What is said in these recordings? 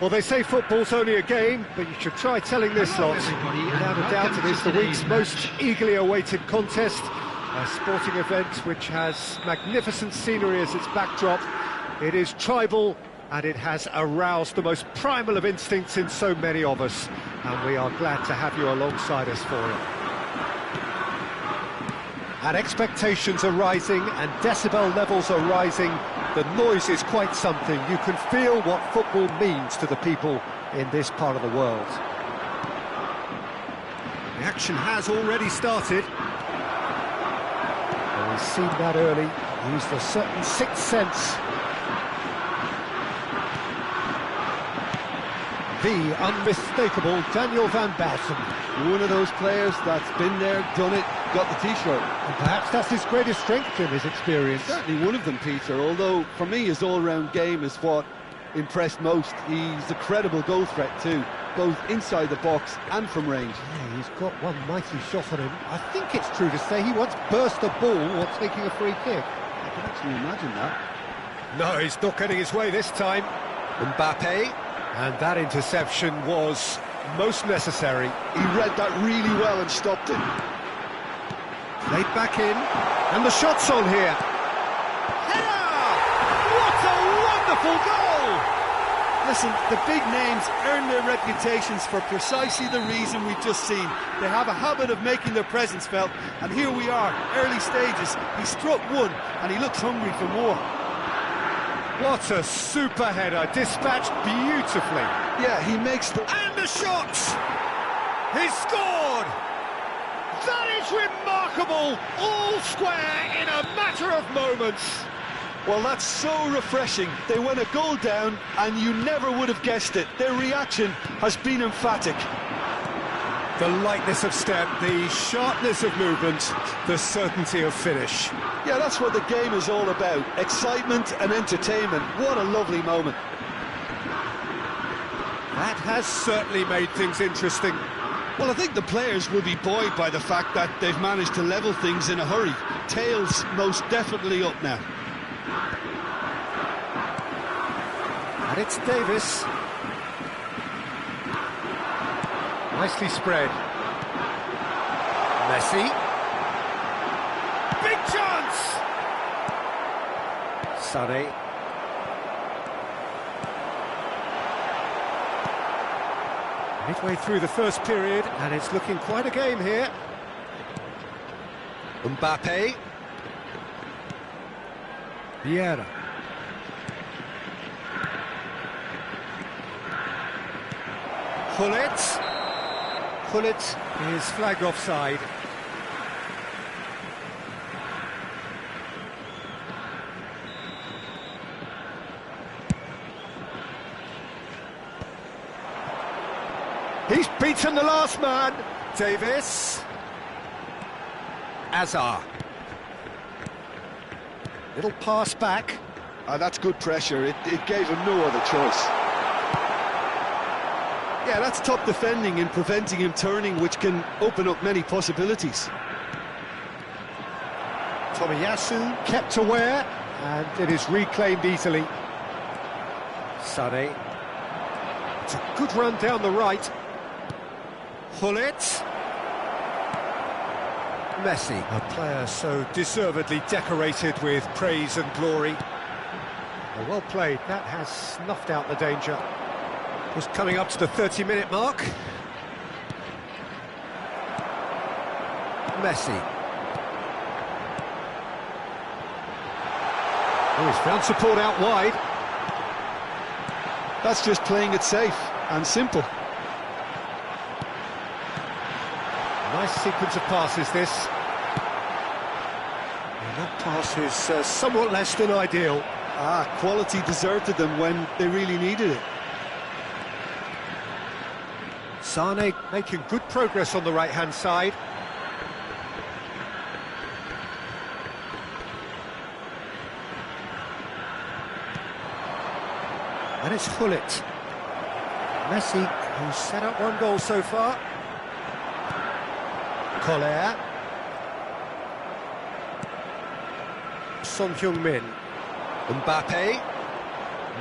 Well, they say football's only a game, but you should try telling this lot. Without a doubt, it is the week's most eagerly awaited contest, a sporting event which has magnificent scenery as its backdrop. It is tribal, and it has aroused the most primal of instincts in so many of us, and we are glad to have you alongside us for it. And expectations are rising, and decibel levels are rising. The noise is quite something. You can feel what football means to the people in this part of the world. The action has already started. Well, we've seen that early. Used a certain sixth sense. The unmistakable Daniel van Basten. One of those players that's been there, done it, got the t-shirt. And perhaps that's his greatest strength in his experience. Certainly one of them, Peter, although for me his all-round game is what impressed most. He's a credible goal threat too, both inside the box and from range. Yeah, he's got one mighty shot on him. I think it's true to say he once burst a ball while taking a free kick. I can actually imagine that. No, he's not getting his way this time. Mbappe. And that interception was most necessary. He read that really well and stopped it. Played back in, and the shot's on here. Header! What a wonderful goal! Listen, the big names earn their reputations for precisely the reason we've just seen. They have a habit of making their presence felt, and here we are, early stages. He struck one, and he looks hungry for more. What a super header, dispatched beautifully. Yeah, he makes the... And the shot! He's scored! That is remarkable! All square in a matter of moments. Well, that's so refreshing. They went a goal down, and you never would have guessed it. Their reaction has been emphatic. The lightness of step, the sharpness of movement, the certainty of finish. Yeah, that's what the game is all about. Excitement and entertainment. What a lovely moment. That has certainly made things interesting. Well, I think the players will be buoyed by the fact that they've managed to level things in a hurry. Tails most definitely up now. And it's Davis. Nicely spread. Messi. Big chance! Sonny. Midway through the first period, and it's looking quite a game here. Mbappe. Vieira. Gullit is flagged offside. He's beaten the last man. Davis. Azar. Little pass back. That's good pressure. It gave him no other choice. Yeah, that's top defending and preventing him turning, which can open up many possibilities. Tomiyasu kept aware, and it is reclaimed easily. Sané. It's a good run down the right. Gullit. Messi, a player so deservedly decorated with praise and glory. Well played, that has snuffed out the danger. Was coming up to the 30-minute mark. Messi. Oh, he's found support out wide. That's just playing it safe and simple. Nice sequence of passes, this. And that pass is somewhat less than ideal. Quality deserted them when they really needed it. Sané making good progress on the right-hand side. And it's Gullit. Messi, who's set up one goal so far. Collier. Son Heung-min. Mbappe.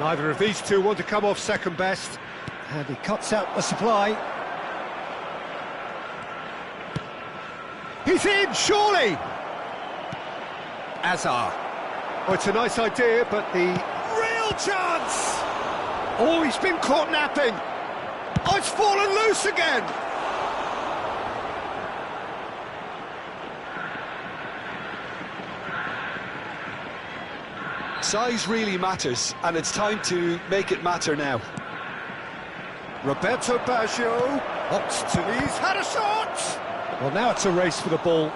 Neither of these two want to come off second best. And he cuts out the supply. He's in, surely! Azar. Oh, it's a nice idea, but the real chance! Oh, he's been caught napping. Oh, it's fallen loose again! Size really matters, and it's time to make it matter now. Roberto Baggio opts to... He's had a shot! Well, now it's a race for the ball.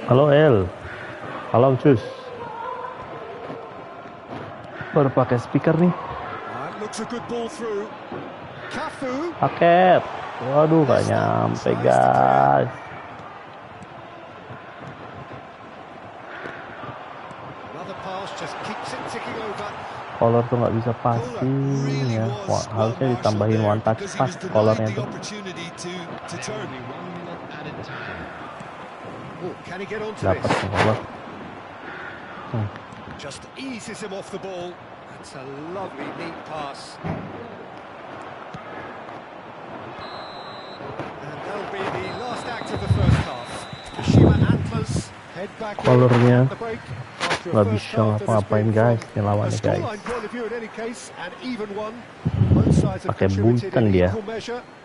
Halo El, halo Cus. Baru pakai speaker nih. Looks a good ball through. Cafu. Paket. Waduh, gak nyampe guys. Another pass just keeps it ticking over. Color tuh nggak bisa passing ya. Wah, harusnya ditambahin one touch pass colornya tuh. Dapat color. Just eases him off the ball. That's a lovely neat pass. And that'll be the last act of the first half. Shima Antlers head back. Colornya nggak bisa ngapa-ngapain guys, ini lawannya guys. Pakai bulletin dia.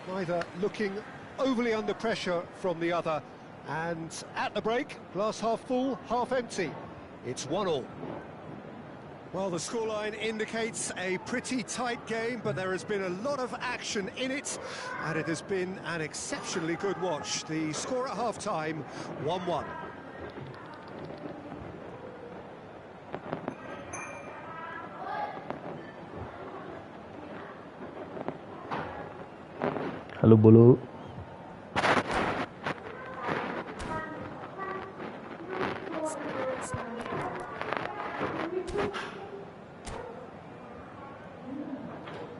Neither looking overly under pressure from the other. And at the break, glass half full, half empty. It's 1-1. Well, the scoreline indicates a pretty tight game, but there has been a lot of action in it, and it has been an exceptionally good watch. The score at half-time, 1-1. Halo Bulu.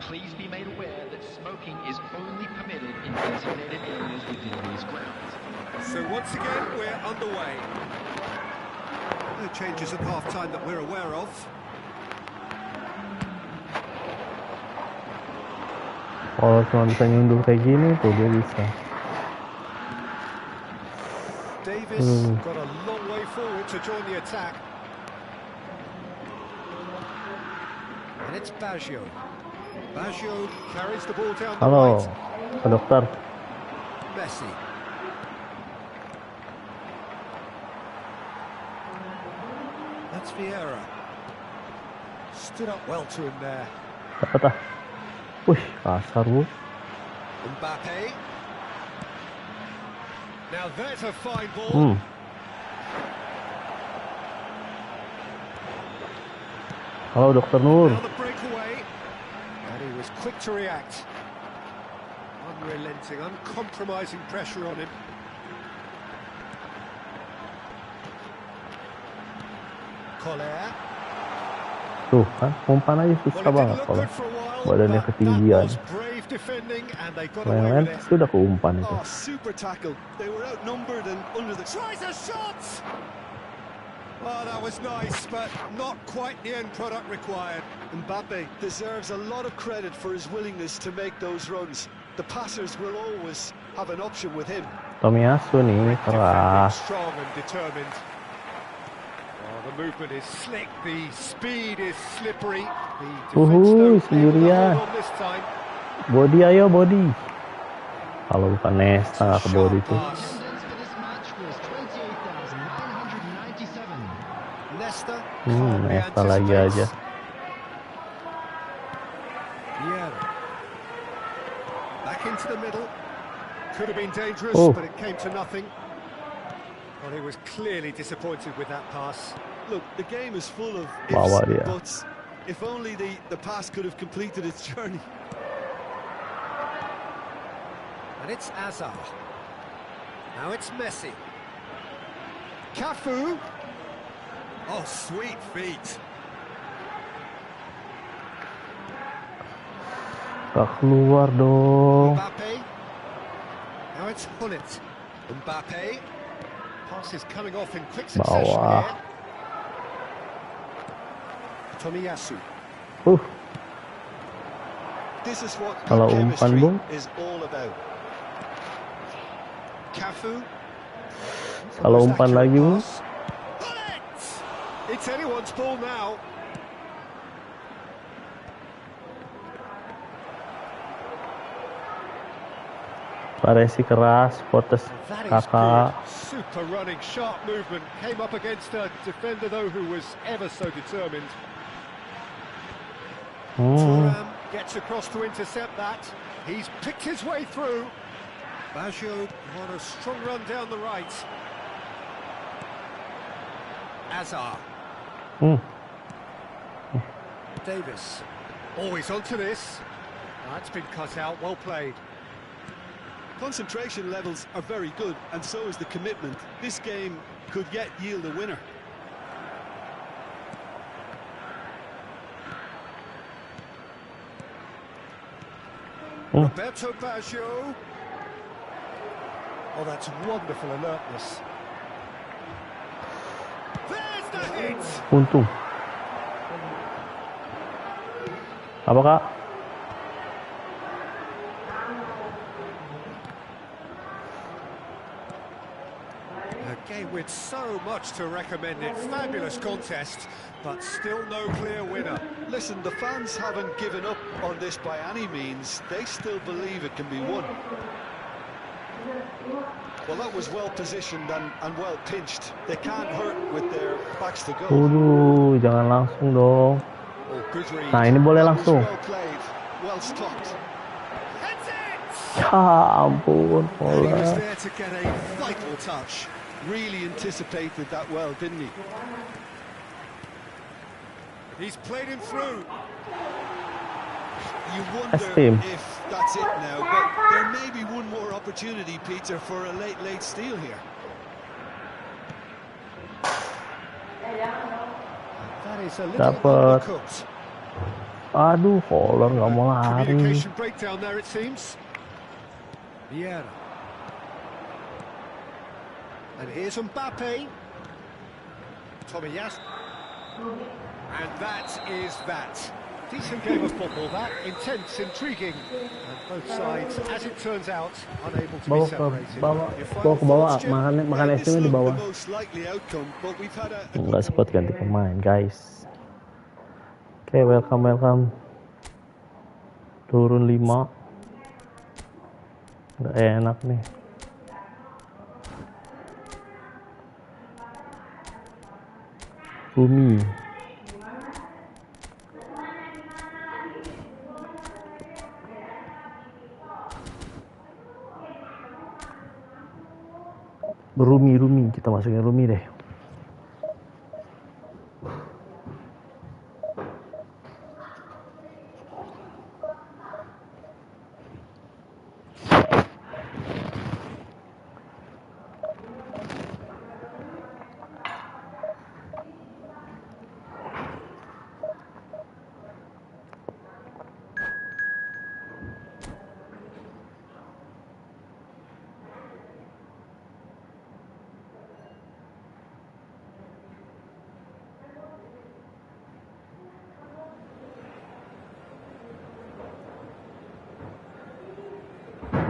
Please be made aware that smoking is only permitted in designated areas within these grounds. So once again, we're underway. No changes at half-time that we're aware of. Kalau cuma bisa nyundul kayak gini tuh dia bisa. Davis got a long way forward to join the attack. And it's Baggio. Baggio carries the ball down the Halo, right. Pak Dokter. Messi. That's Vieira. Stood up well to him there. Dapat ah. Wih, kasar bu. Mbappe. Now there's a fine ball. Halo Dokter Nur. Now the breakaway. And he was quick to react. Unrelenting, uncompromising pressure on him. Collier. Tuh kan, umpan aja susah banget kalau badannya ketinggian. Main-main sudah keumpan itu. Oh, super tackle. They were outnumbered and under the... Tries a shot! Oh, that was nice, but not quite the end product required. Mbappe deserves a lot of credit for his willingness to make those runs. The passers will always have an option with him. Tomiyasu nih keras. Strong and determined. The movement is slick, the speed is slippery. The defense sendirian. this time. Body ayo body. Kalau bukan Nesta nggak ke body tuh. Nesta lagi aja. Back into the middle. Could have been dangerous, but it came to nothing. Well, he was clearly disappointed with that pass. Look, the game is full of ifs, buts. If only the pass could have completed its journey. And it's Azar. Now it's Messi. Cafu. Oh, sweet feet. Gak keluar dong. Mbappe. Now it's Hullet. Mbappe. Pass is coming off in quick succession here. Tomiyasu. This is what Kalau good umpan, chemistry Bung. is all about. Cafu. Kalau umpan lagi, Bung. It's anyone's ball now. Paresi keras, potes That is kakak. good. Super running, sharp movement. Came up against a defender, though, who was ever so determined. Thuram gets across to intercept that. He's picked his way through. Baggio on a strong run down the right. Azar. Davis. Oh, he's onto this. That's been cut out. Well played. Concentration levels are very good, and so is the commitment. This game could yet yield a winner. Roberto Baggio. Oh, that's wonderful alertness. There's the hit! Untung. Apa, Kak? A game with so much to recommend it. Fabulous contest, but still no clear winner. Listen, the fans haven't given up on this by any means. They still believe it can be won. Well, that was well positioned and well pinched. They can't hurt with their backs to goal. Jangan langsung dong. Oh, good read. Nah, ini boleh That was langsung. well played, well stopped. Heads it! Ya ampun, And he was bola. there to get a vital touch. Really anticipated that well, didn't he? He's played him through. You wonder Esteem. if that's it now, but there may be one more opportunity, Peter, for a late steal here. That is a little Dapat. undercooked. Aduh, Koller nggak mau lari. Communication breakdown there, it seems. Vieira. And here's Mbappe. Tomiyasu. And that is that. Decent game of football, that. Intense, intriguing. And both sides, as it turns out, unable to be Bawa ke separated. bawah, Your bawa final ke bawah. thoughts, Jim? Makan This esnya di looked bawah. the most likely outcome, but we've had a Nggak sempat ganti pemain, guys. Oke, welcome. Turun 5. Nggak enak nih. Bumi. Rumi, kita masukin Rumi deh.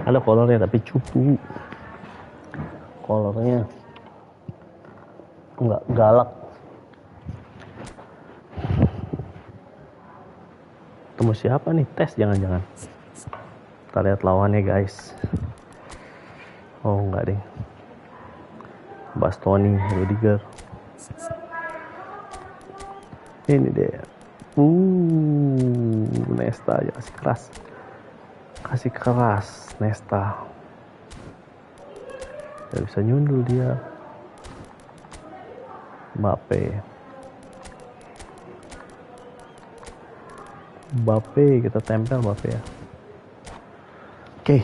Ada kolornya tapi cupu. Kolornya nggak galak. Temu siapa nih? Tes jangan-jangan. Kita lihat lawannya, guys. Oh enggak deh. Bastoni, Rudiger. Ini deh. Nesta ya, kasih keras Nesta. Gak bisa nyundul dia. Mbappe kita tempel Mbappe ya. Oke.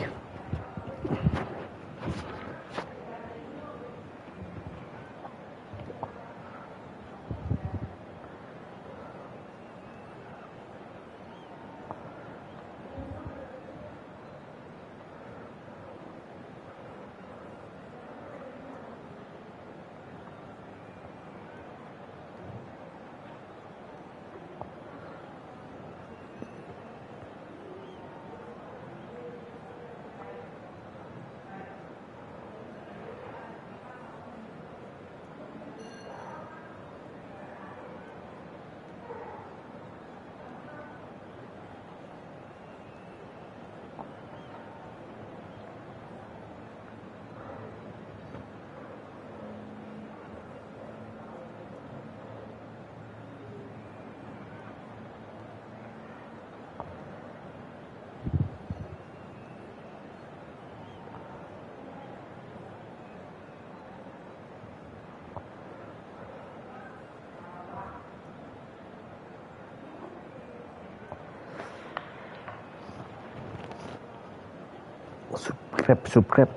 Subscribe.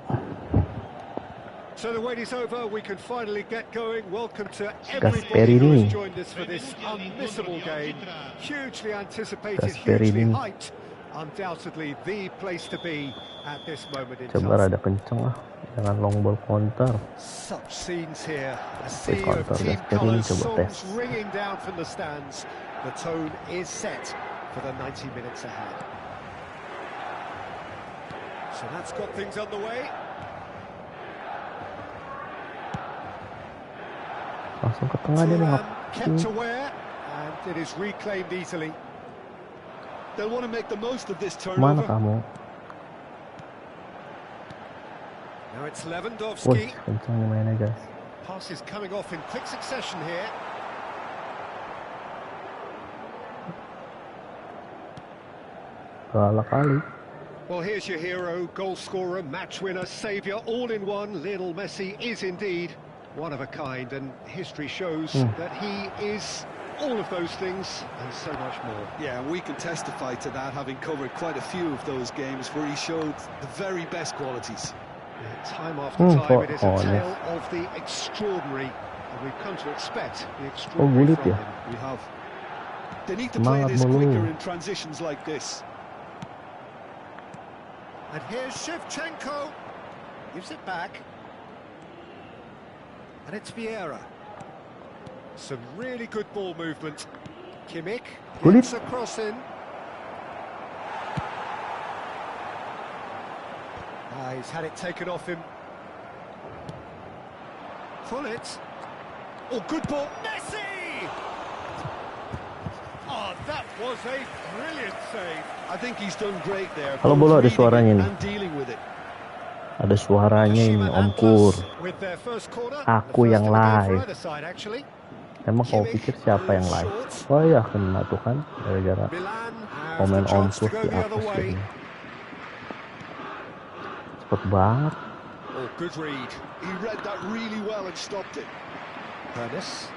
So the wait is over, we can finally get going. Welcome to everybody who has joined us for this unmissable game. Hugely anticipated, hugely hyped. Undoubtedly the place to be at this moment in Coba time. rada kenceng lah, jangan long ball counter. Such scenes here, a sea of team colours, songs ringing down from the stands. The tone is set for the 90 minutes ahead. So that's got things underway. Langsung ke tengah dia nih. Kept aware, and it is reclaimed easily. They'll want to make the most of this Mana turnover. kamu? Now it's Wih, Lewandowski. kenceng nih mainnya guys. Passes coming off in quick succession here. Galak kali. Well, here's your hero, goal scorer, match winner, saviour, all in one. Lionel Messi is indeed one of a kind, and history shows that he is all of those things and so much more. Yeah, and we can testify to that, having covered quite a few of those games where he showed the very best qualities. Yeah, time after time, it is a tale of the extraordinary, and we've come to expect the extraordinary from him. We have. They need to play this quicker in transitions like this. And here's Shevchenko, gives it back, and it's Vieira. Some really good ball movement. Kimmich hits a cross in. He's had it taken off him. Pull it. Oh, good ball. Messi! Oh, that was a brilliant save. I think he's done great there. Kalau bola ada suaranya nih. And dealing with it. Ada suaranya ini Om Kur. Aku yang live. Emang kau pikir siapa yang live? Oh iya, kena tuh kan gara-gara komen Om Kur dihapus ini. Cepet banget. Oh, good read. He read that really well and stopped it. Ernest.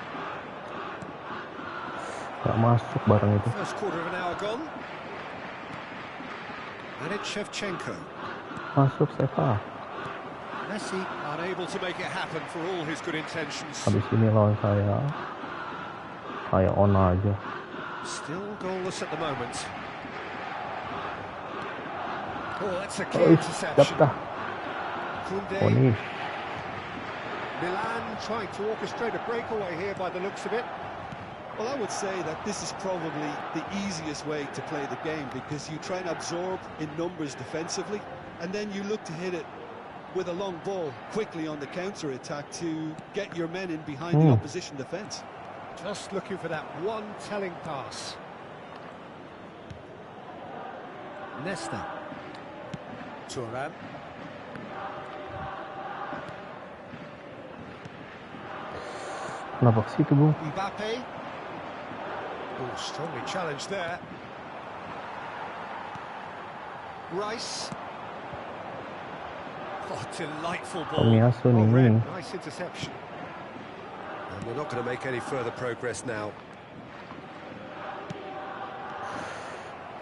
Gak masuk bareng itu. First quarter of an hour gone. And it's Shevchenko. Masuk Seva. Messi unable to make it happen for all his good intentions. Habis ini lawan saya kayak on aja. Still goalless at the moment. Oh, that's a key interception. Kunde. Milan trying to orchestrate a breakaway here by the looks of it. Well, I would say that this is probably the easiest way to play the game, because you try and absorb in numbers defensively, and then you look to hit it with a long ball quickly on the counter-attack to get your men in behind the opposition defence. Just looking for that one telling pass. Nesta. Thuram. Kenapa ke situ, Bung? Mbappe. Oh, strongly challenged there. Rice. Oh, delightful ball. Well read. Nice interception. And we're not going to make any further progress now.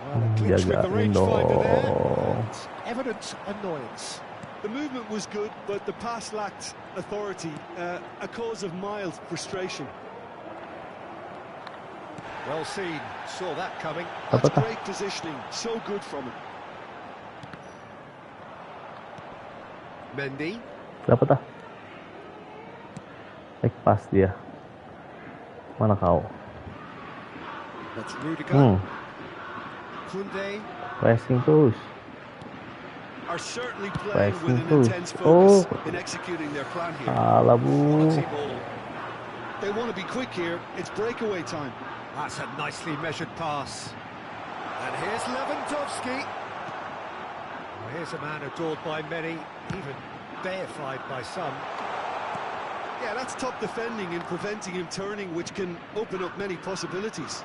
Well, a glitch with the rangefinder there. Evident annoyance. The movement was good, but the pass lacked authority, a cause of mild frustration. Well seen, saw that coming. That's great positioning, so good from him. Mendy. Dapat ah. Baik pas dia. Mana kau? That's Rudiger. Kunde. Pressing terus. Are certainly playing with an intense focus in executing their plan here. Alah, Bu. They want to be quick here. It's breakaway time. That's a nicely measured pass. And here's Lewandowski. Well, here's a man adored by many, even deified by some. Yeah, that's top defending and preventing him turning, which can open up many possibilities.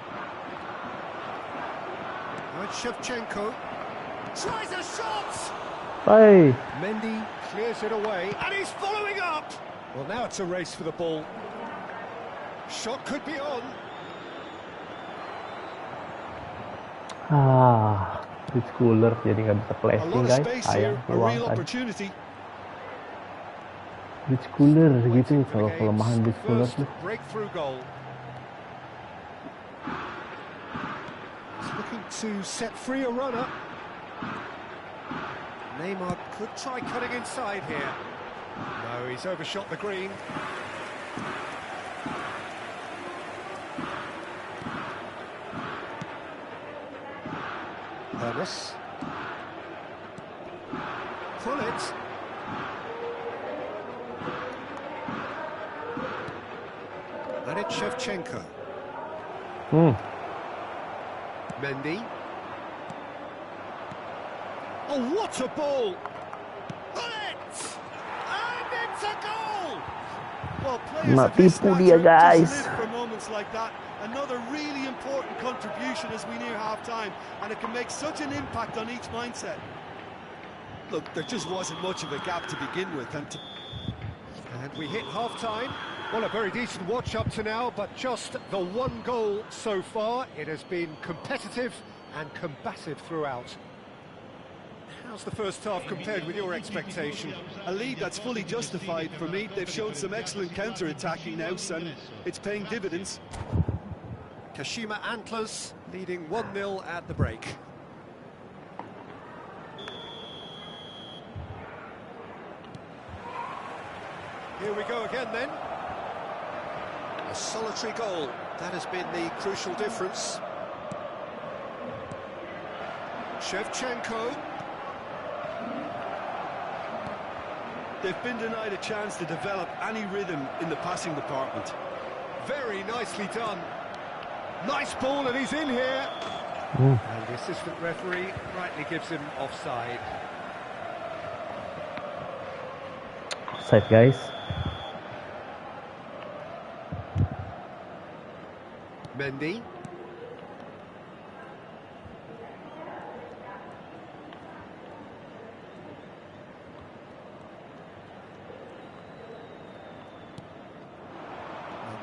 Now it's Shevchenko. Tries a shot! Hey. Mendy clears it away, and he's following up! Well, now it's a race for the ball. Shot could be on. Rich cooler jadi nggak bisa A flashing lot of guys. space Sayang here, a peluang real tadi. opportunity. Rich cooler gitu Waiting for kalau the kelemahan game's rich cooler first tuh. breakthrough goal. He's looking to set free a runner. Neymar could try cutting inside here. No, he's overshot the green. Hermes. Pull it. And it's Shevchenko. Mendy. Oh, what a ball! Pull it! And it's a goal! Well, players Nggak of his tipu stature dia, just guys. live for moments like that. Another really important contribution as we near half-time, and it can make such an impact on each mindset. Look, there just wasn't much of a gap to begin with, and we hit half-time. Well, a very decent watch up to now, but just the one goal so far. It has been competitive and combative throughout. How's the first half compared with your expectation? a lead that's fully justified for me. They've shown some excellent counter-attacking now, and it's paying dividends. Kashima Antlers leading 1-0 at the break. Here we go again then. A solitary goal. That has been the crucial difference. Shevchenko. They've been denied a chance to develop any rhythm in the passing department. Very nicely done. Nice ball, and he's in here. And the assistant referee rightly gives him offside. Offside guys. Mendy.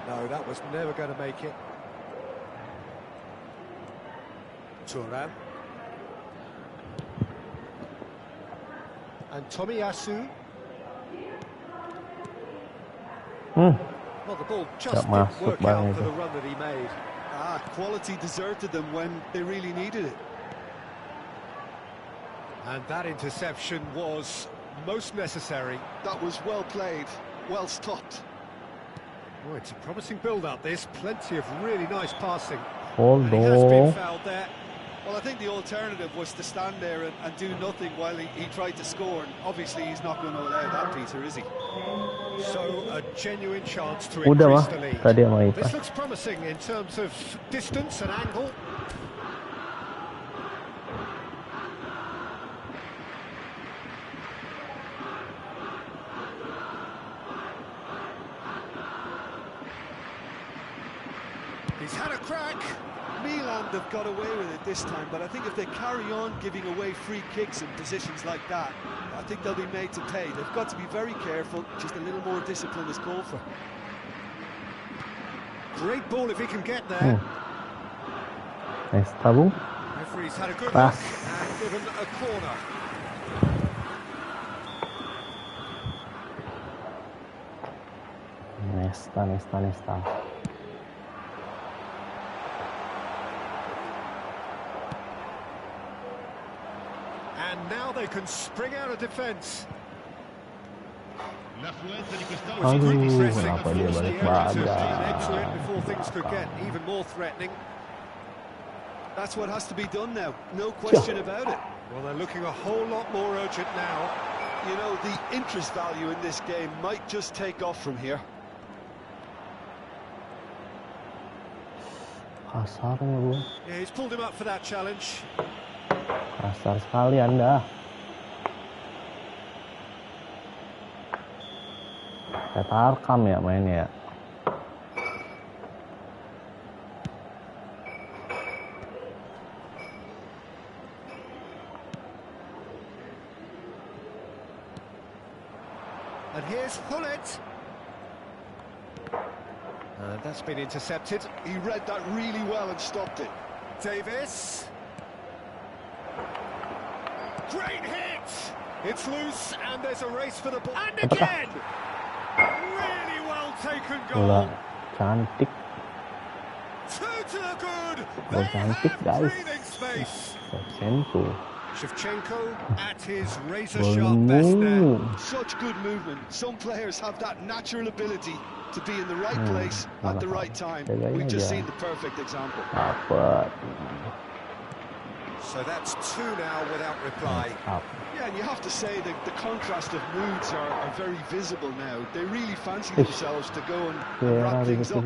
No, that was never going to make it. Turan. And Tomiyasu. Well, the ball just didn't work out for the run that he made. Quality deserted them when they really needed it. And that interception was most necessary. That was well played, well stopped. Oh, it's a promising build-up, this. Plenty of really nice passing. Hold He has been on. fouled there. Well, I think the alternative was to stand there and do nothing while he tried to score, and obviously he's not going to allow that, Peter, is he? So, a genuine chance to Udah increase mah, the lead. tadi sama This Ipan. looks promising in terms of distance and angle. He's had a crack. Milan have got away with it this time, but I think if they carry on giving away free kicks in positions like that, I think they'll be made to pay. They've got to be very careful. Just a little more discipline is called for. Great ball if he can get there. Nice tabung. Referee's had a good Pas. look and given a corner. Nesta. And now they can spring out of defence. Aduh, kenapa dia balik badan? Before things could get even more threatening. That's what has to be done now, no question about it. Well, they're looking a whole lot more urgent now. You know, the interest value in this game might just take off from here. Kasarnya bro. Yeah, he's pulled him up for that challenge. Kasar sekali Anda. Kayak Tarkam ya mainnya ya. And here's Hullet. And that's been intercepted. He read that really well and stopped it. Davis. great hit! It's loose and there's a race for the ball. And again! Really well taken goal. Cantik. Two to the good. Gol cantik, guys. Shevchenko at his razor-sharp best there. Such good movement. Some players have that natural ability to be in the right place at the right time. We've just seen the perfect example. So that's two now without reply. Yeah, and you have to say that the contrast of moods are very visible now. They really fancy themselves to go and wrap things up.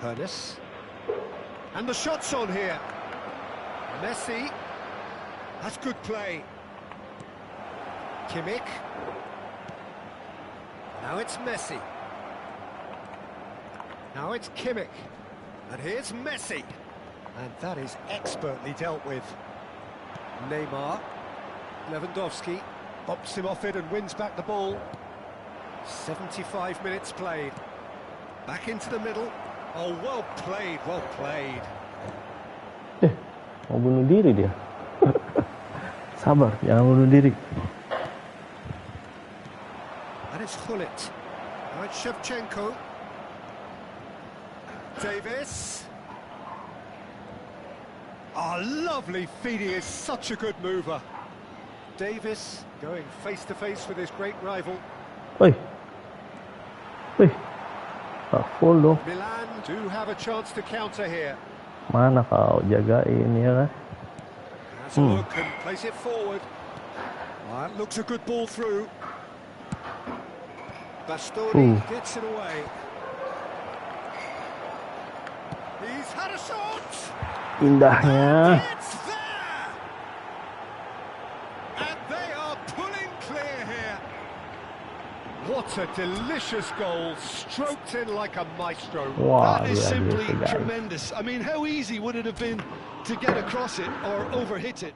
Hernus. And the shot's on here. Messi. That's good play. Kimmich. Now it's Messi. Now it's Kimmich. And here's Messi. And that is expertly dealt with. Neymar. Lewandowski bops him off it and wins back the ball. 75 minutes played. Back into the middle. Oh, well played, well played. Mau bunuh diri dia. Sabar, jangan bunuh diri. And it's Hullet. Now it's Shevchenko. Davis. Oh, lovely feed. He is such a good mover. Davis going face to face with his great rival. Woi. Full dong. Milan do have a chance to counter here. Mana kau jagain ya kan? Has a look and plays it forward. That looks a good ball through. Bastoni gets it away. He's had a shot. Indahnya. It's there. And they are pulling clear here. What a delicious goal, stroked in like a maestro. Wow, that is simply tremendous. I mean, how easy would it have been to get across it or overhit it?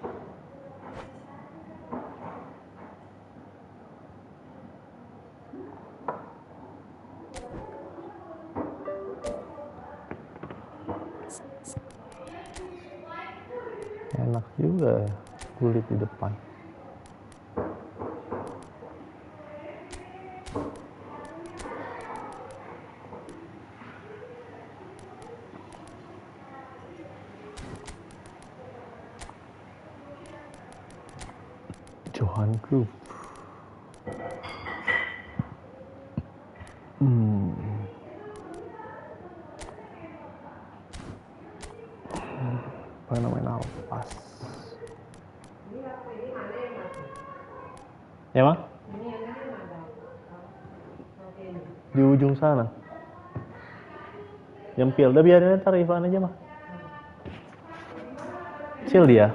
Enak juga kulit di depan. Johan Cruyff. Fenomenal pas. Ya Mak? Di ujung sana. Nyempil, udah biarin ntar iklan aja Mah. Chill dia.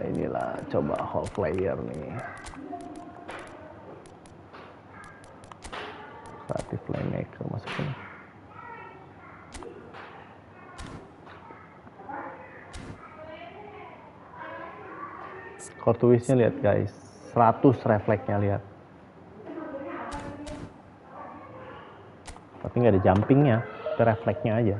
Inilah coba whole player nih. Kreatif playmaker masukin. Courtoisnya lihat guys, 100 refleksnya lihat. Tapi nggak ada jumpingnya, itu refleksnya aja.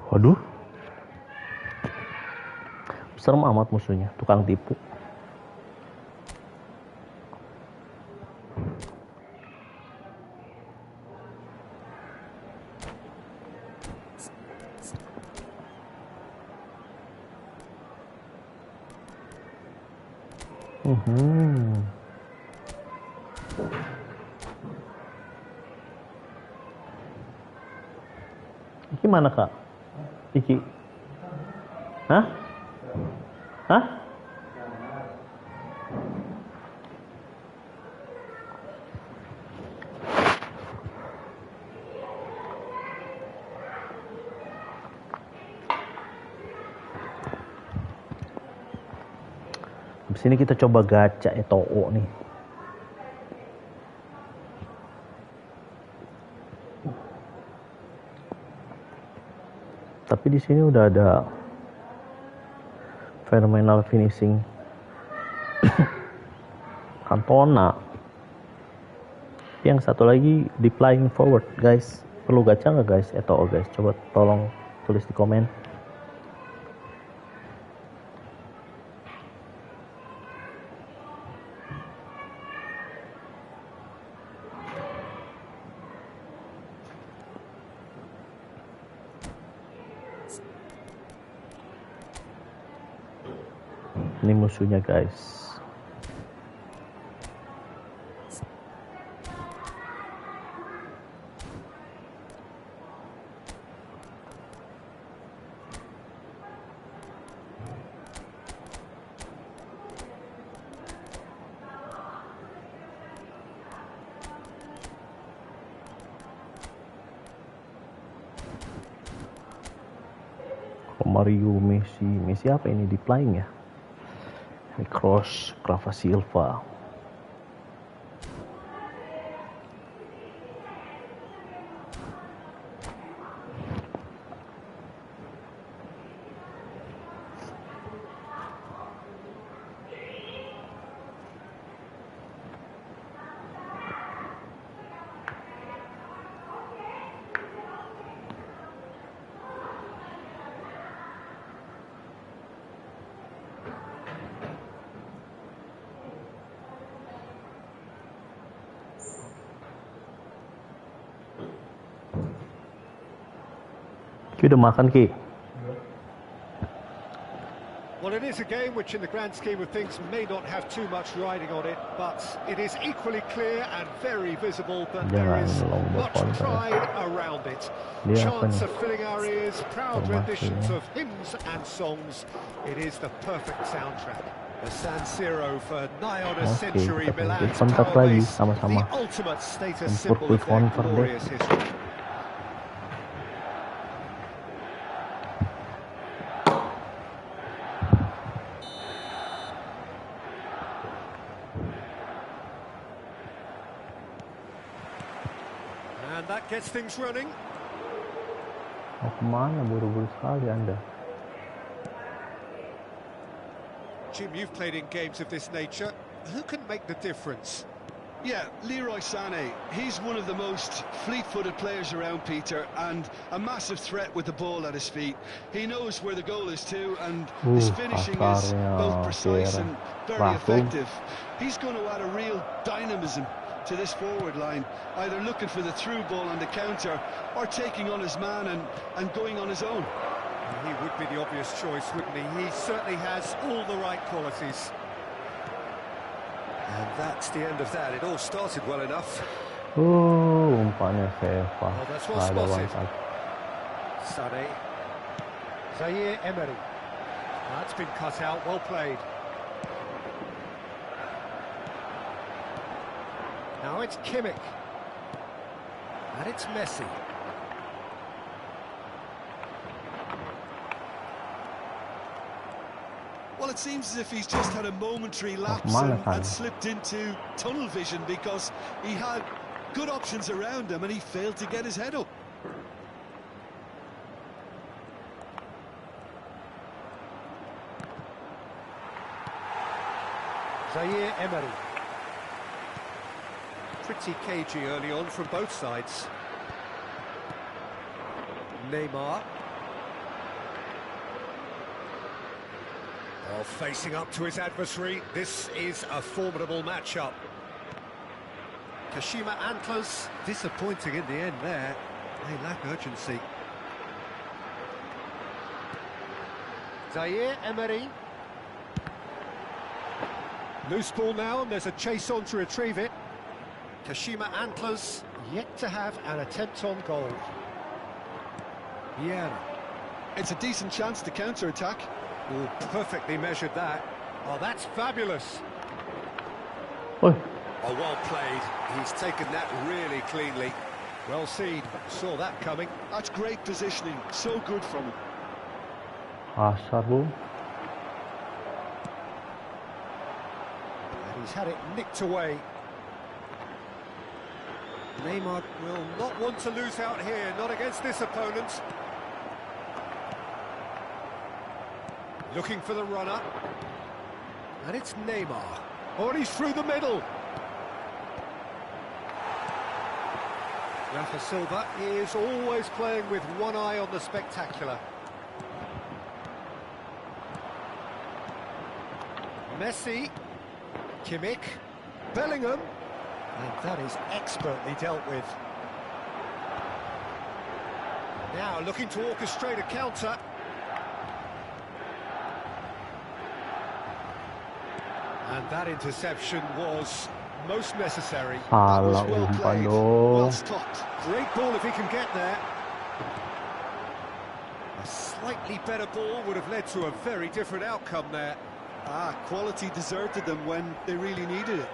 Waduh, serem amat musuhnya, tukang tipu. Gimana Kak? Iki Hah? Hah? Di sini kita coba gacha Eto'o nih. Tapi di sini udah ada phenomenal finishing Cantona. Yang satu lagi di flying forward, guys. Perlu gacha nggak guys? Eto'o guys, coba tolong tulis di komen. Ini musuhnya guys. Mario, Messi apa ini di flying ya? Cross, Crava Silva. Ki udah makan Ki? Well, it is a game which in the grand scheme of things may not have too much riding on it, but it is equally clear and very visible that there is much pride around it. Chants of filling our ears, proud renditions of hymns and songs. It is the perfect soundtrack. The San Siro for nigh on a century, Milan's power base, the ultimate status symbol of their glorious history. And that gets things running. Mau kemana buru-buru sekali Anda? Jim, you've played in games of this nature. Who can make the difference? Yeah, Leroy Sané, he's one of the most fleet-footed players around, Peter, and a massive threat with the ball at his feet. He knows where the goal is too, and his finishing is both precise and very effective. He's going to add a real dynamism to this forward line, either looking for the through ball on the counter or taking on his man and going on his own. He would be the obvious choice, wouldn't he? He certainly has all the right qualities. And that's the end of that. It all started well enough. Umpannya Seva. Oh, that's well spotted. Sané. Zaire Emery. That's been cut out, well played. Now it's Kimmich. And it's Messi. Well, it seems as if he's just had a momentary lapse and slipped into tunnel vision, because he had good options around him and he failed to get his head up. Zaire Emery. Pretty cagey early on from both sides. Neymar. Well, facing up to his adversary, this is a formidable matchup. Kashima Antlers, disappointing in the end there. They lack urgency. Zaire Emery. Loose ball now, and there's a chase on to retrieve it. Kashima Antlers yet to have an attempt on goal. Vieira. It's a decent chance to counter-attack. Oh, perfectly measured that. Oh, that's fabulous. Oh, well played. He's taken that really cleanly. Well seen. Saw that coming. That's great positioning. So good from him. kasar lu. And he's had it nicked away. Neymar will not want to lose out here, not against this opponent. Looking for the runner. And it's Neymar. Oh, and he's through the middle. Rafa Silva is always playing with one eye on the spectacular. Messi, Kimmich, Bellingham, and that is expertly dealt with. Now looking to orchestrate a counter. And that interception was most necessary. Salah Well umpan played. dong. Well stopped. Great ball if he can get there. A slightly better ball would have led to a very different outcome there. Quality deserted them when they really needed it.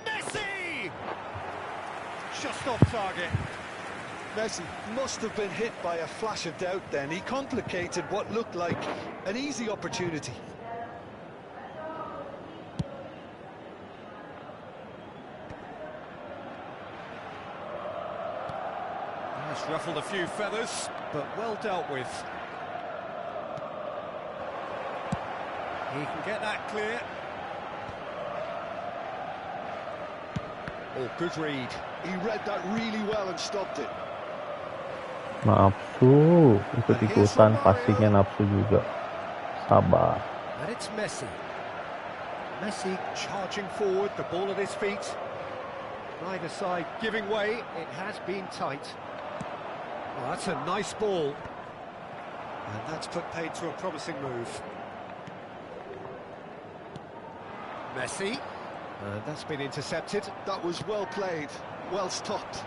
Messi! Just off target. Messi must have been hit by a flash of doubt then. He complicated what looked like an easy opportunity. He's ruffled a few feathers, but well dealt with. He can get that clear. Oh, good read. He read that really well and stopped it. Nafsu, ikut-ikutan passingnya nafsu juga. Sabar. And it's Messi. Messi charging forward, the ball at his feet. Neither side giving way, it has been tight. Oh, that's a nice ball. And that's put paid to a promising move. Messi. And that's been intercepted. That was well played, well stopped.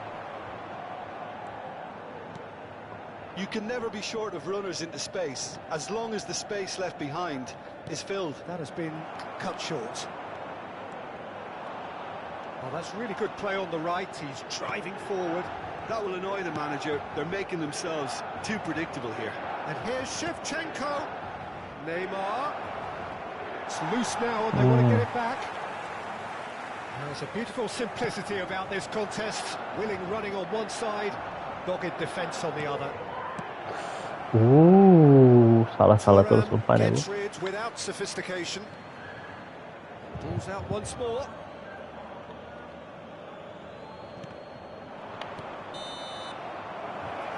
You can never be short of runners into space, as long as the space left behind is filled. That has been cut short. Oh, that's really good play on the right. He's driving forward. That will annoy the manager. They're making themselves too predictable here. And here's Shevchenko. Neymar. It's loose now and they want to get it back. There's a beautiful simplicity about this contest. Willing running on one side, dogged defence on the other. Salah terus umpannya. Gets rid without sophistication. Balls out once more.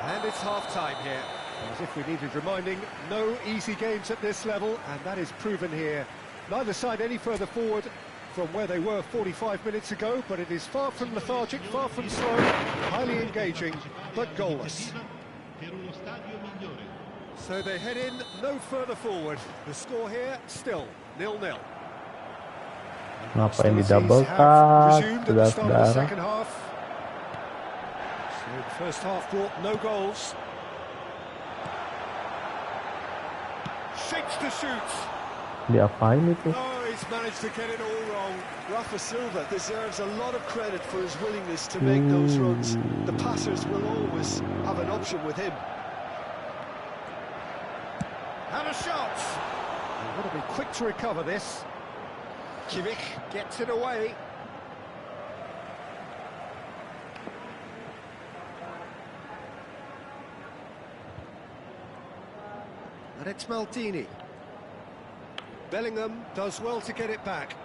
And it's half-time here. As if we needed reminding, no easy games at this level, and that is proven here. Neither side any further forward from where they were 45 minutes ago, but it is far from lethargic, far from slow, highly engaging, but goalless. So they head in no further forward. The score here, still 0-0. Ngapain di double tap, saudara-saudara? So the first half brought no goals. Shapes to shoot. Diapain itu? Oh, he's managed to get it all wrong. Rafa Silva deserves a lot of credit for his willingness to make those runs. The passers will always have an option with him. And a shot! They've got to be quick to recover this. Kimmich gets it away. And it's Maldini. Bellingham does well to get it back.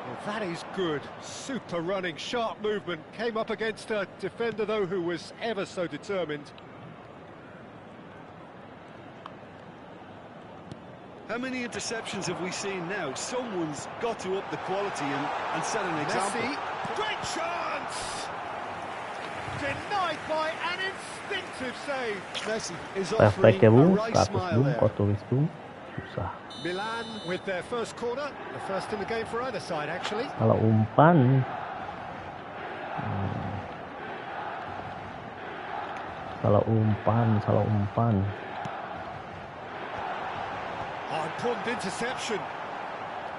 Well, that is good. Super running, sharp movement. Came up against a defender, though, who was ever so determined. How many interceptions have we seen now? Someone's got to up the quality and set an example. Messi, great chance! Denied by an instinctive save. Messi is offering a right smile there. Susah. Milan with their first corner, the first in the game for either side, actually. Kalau umpan, Salah umpan. Oh, important interception.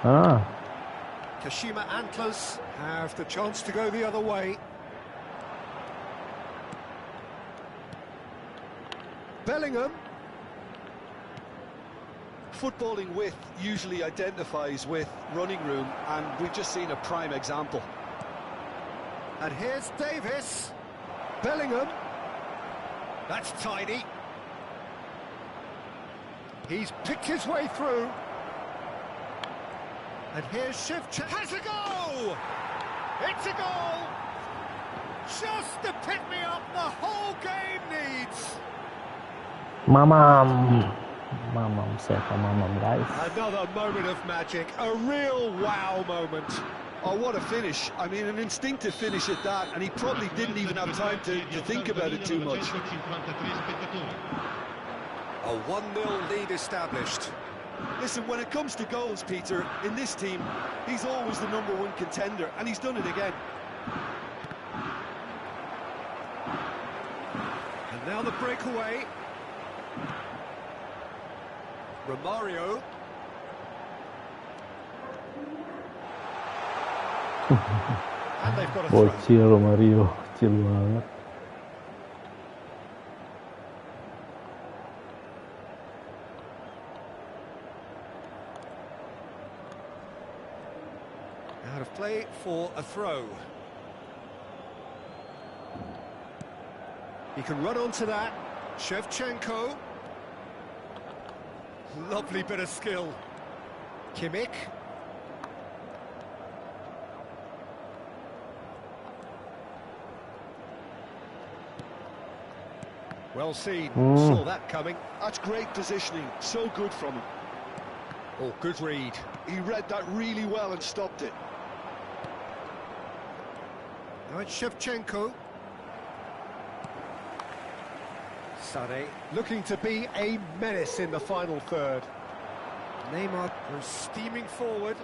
Ah. Kashima Antlers have the chance to go the other way. Bellingham. Footballing width usually identifies with running room, and we've just seen a prime example. And here's Davis. Bellingham. That's tidy. He's picked his way through. And here's Shevchenko. Has a goal! It's a goal! Just the pick-me-up the whole game needs. Mamam, guys. Another moment of magic, a real wow moment. Oh, what a finish. I mean, an instinctive finish at that, and he probably didn't even have time to think about it too much. A 1-0 lead established. Listen, when it comes to goals, Peter, in this team, he's always the #1 contender, and he's done it again. And now the breakaway. Romario. And they've got a throw. Bocil Romario, kecil banget. Out of play for a throw. He can run onto that. Shevchenko. Lovely bit of skill. Kimmich. Well seen. Saw that coming. That's great positioning. So good from him. Oh, good read. He read that really well and stopped it. Now it's Shevchenko. Sade looking to be a menace in the final third. Neymar was steaming forward.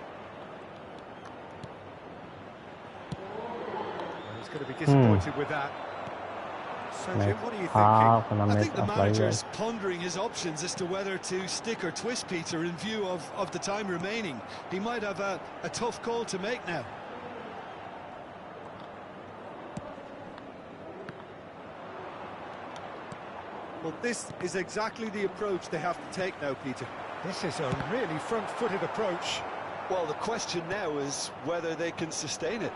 Well, he's going to be disappointed with that. So, Jim, what are you thinking? I think the manager's pondering his options as to whether to stick or twist Peter in view of the time remaining. He might have a tough call to make now. Well, this is exactly the approach they have to take now, Peter. This is a really front-footed approach. Well, the question now is whether they can sustain it.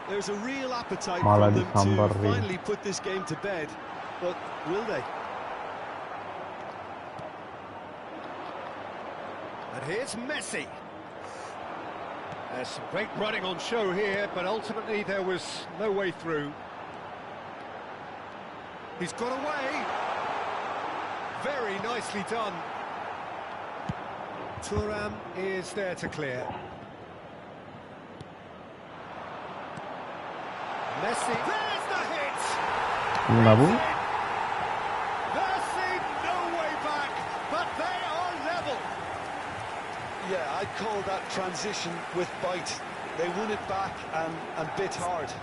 There's a real appetite for them to finally put this game to bed, but will they? And here's Messi. There's some great running on show here, but ultimately there was no way through. He's got away. Very nicely done. Thuram is there to clear. Messi, there's the hit! They're seeing no way back, but they are level. Yeah, I'd call that transition with bite. They won it back and bit hard.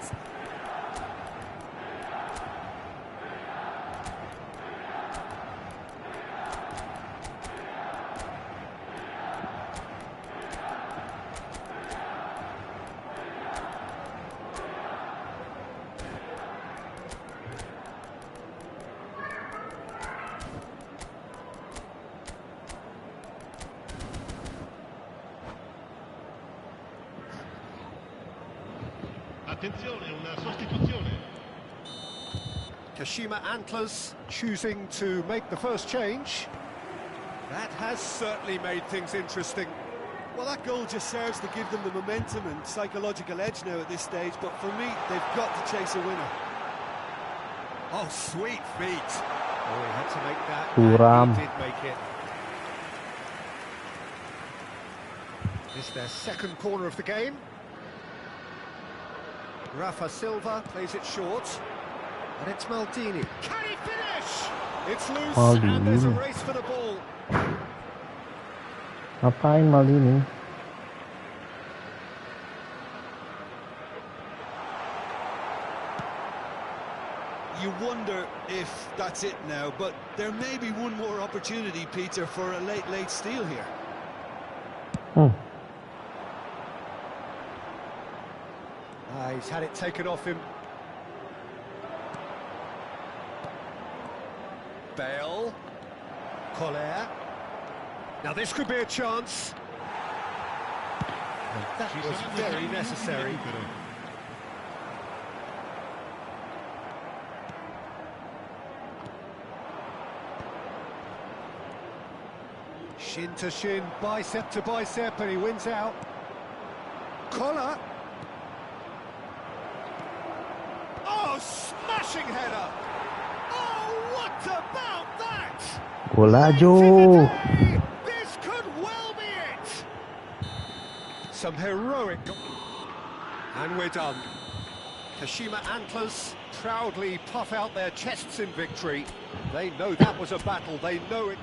Attenzione, una sostituzione. Kashima Antlers choosing to make the first change. That has certainly made things interesting. Well, that goal just serves to give them the momentum and psychological edge now at this stage, but for me, they've got to chase a winner. Oh, sweet feet. Oh, he had to make that. Thuram. He did make it. This is their second corner of the game. Rafa Silva plays it short, and it's Maldini. Can he finish? It's loose, and there's a race for the ball. Ngapain Maldini? if that's it now, but there may be one more opportunity, Peter, for a late steal here. He's had it taken off him. Bale. Collier. Now this could be a chance. And that was very necessary. Shin to shin, bicep to bicep, and he wins out. Collar. Oh, smashing header! Oh, what about that? Golaju. This could well be it. Some heroic, and we're done. Kashima Antlers proudly puff out their chests in victory. They know that was a battle. They know it.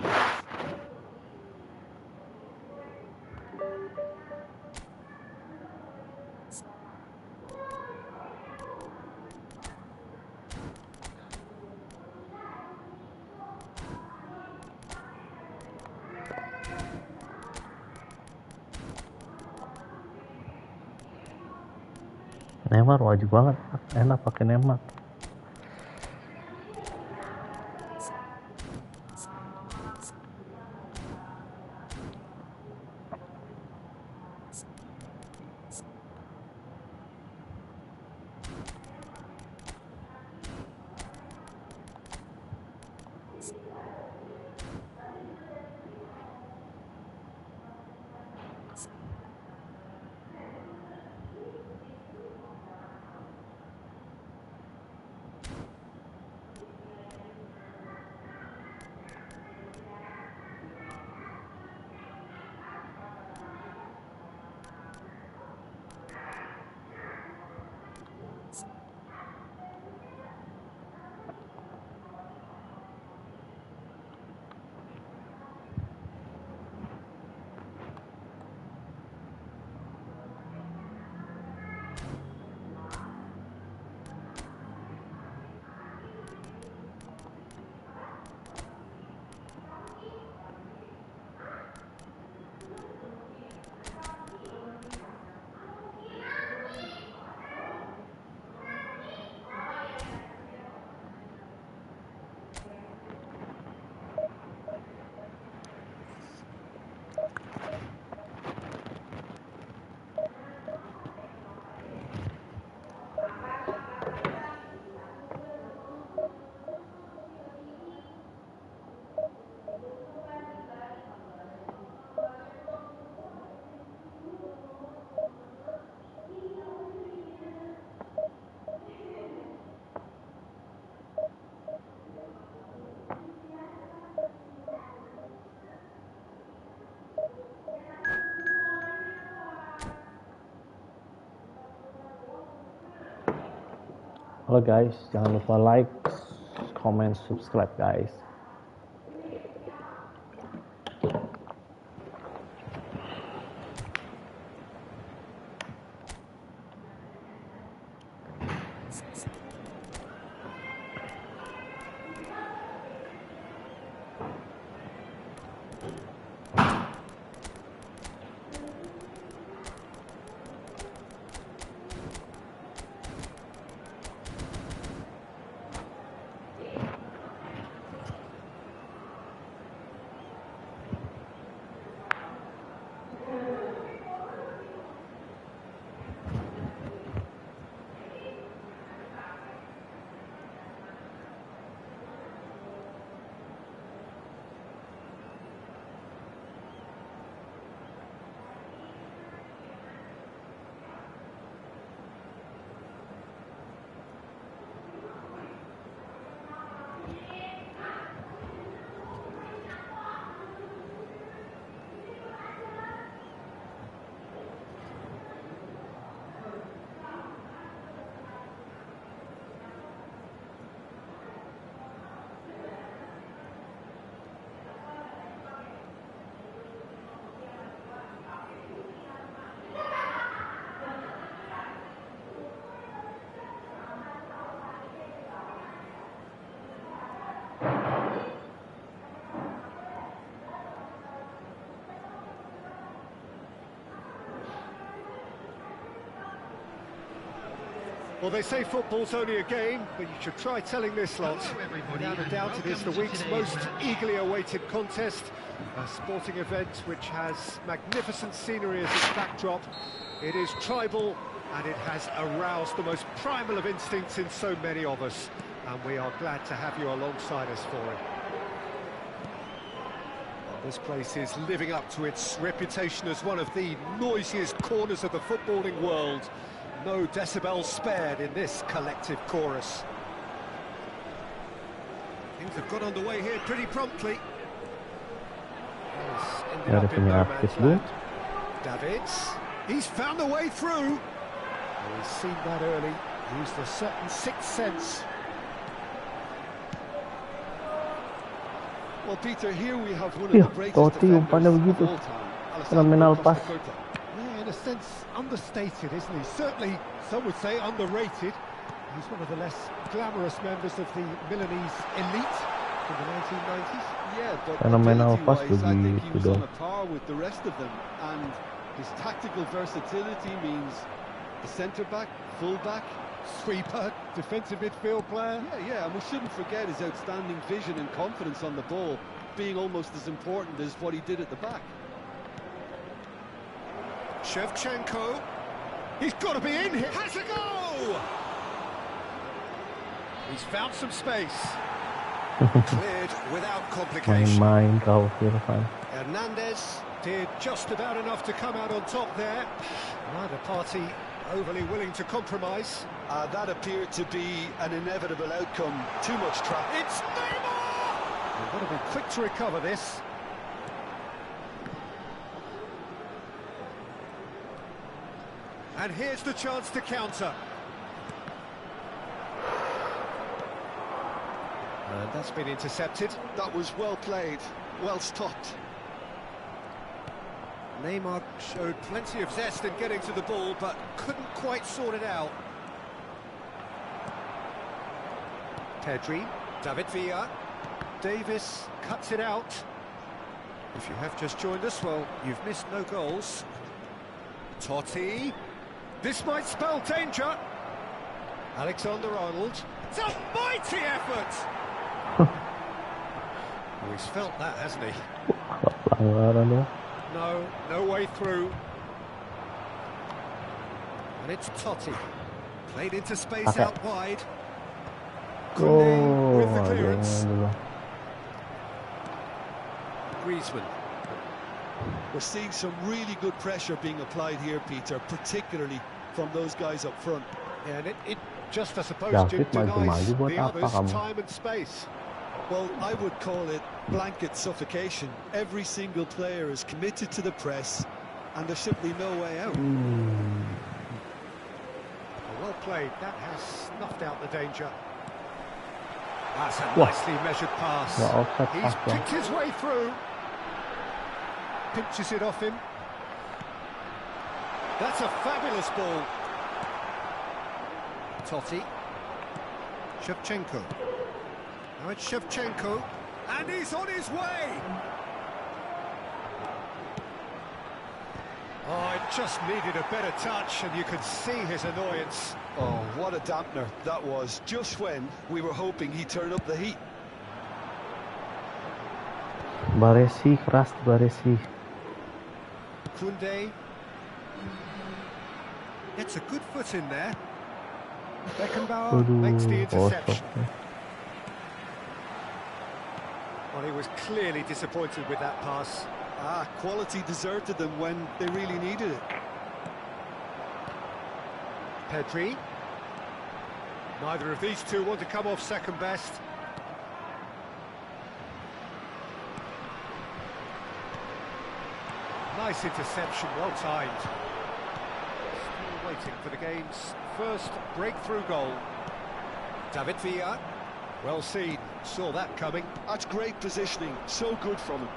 Neymar wajib banget, enak pakai Neymar. Halo guys, jangan lupa like, comment, subscribe guys. Well, they say football's only a game, but you should try telling this lot. Without a doubt, it is the week's most eagerly awaited contest. A sporting event which has magnificent scenery as its backdrop. It is tribal, and it has aroused the most primal of instincts in so many of us. And we are glad to have you alongside us for it. This place is living up to its reputation as one of the noisiest corners of the footballing world. No decibels spared in this collective chorus. Things have got underway here pretty promptly. Ended up in no man's land. Davids, he's found a way through. Oh, he's seen that early, used a certain sixth sense. Well, Peter, here we have one of the greatest defenders of all time. Fenomenal pass. Yeah, in a sense, understated, isn't he? Certainly, some would say underrated. He's one of the less glamorous members of the Milanese elite from the 1990s. Yeah, but Fenomenal pass I think he was on a par with the rest of them. And his tactical versatility means the centre-back, full-back, Sweeper, defensive midfield player. Yeah, and we shouldn't forget his outstanding vision and confidence on the ball being almost as important as what he did at the back. Shevchenko, he's got to be in here. Has a go! He's found some space. Cleared without complication. Main-main kau, Irfan. Hernandez did just about enough to come out on top there. Neither party overly willing to compromise. That appeared to be an inevitable outcome. Too much trap. It's Neymar! They've got to be quick to recover this. And here's the chance to counter. And that's been intercepted. That was well played, well stopped. Neymar showed plenty of zest in getting to the ball, but couldn't quite sort it out. Pedri, David Villa, Davis cuts it out. If you have just joined us, well, you've missed no goals. Totti, this might spell danger. Alexander-Arnold, it's a mighty effort! Oh, he's felt that, hasn't he? Pelanggaran. No way through. And it's Totti. Played into space out wide. Koundé with the clearance. Griezmann. We're seeing some really good pressure being applied here, Peter, particularly from those guys up front. Yeah, and it just, I suppose, David denies maju-maju buat the apa others kamu? time and space. Well, I would call it blanket suffocation. Every single player is committed to the press, and there's simply no way out. Well played. That has snuffed out the danger. That's a nicely measured pass. He's picked his way through. Pinches it off him. That's a fabulous ball. Totti. Shevchenko. Now it's Shevchenko. And he's on his way. Oh, it just needed a better touch, and you could see his annoyance. Oh, what a dampener that was, just when we were hoping he'd turn up the heat. Baresi, keras Baresi. Koundé gets a good foot in there. Beckenbauer makes the interception. Well, he was clearly disappointed with that pass. Quality deserted them when they really needed it. Pedri. Neither of these two want to come off second best. Nice interception, well timed. Still waiting for the game's first breakthrough goal. David Villa, well seen, saw that coming. That's great positioning, so good from him.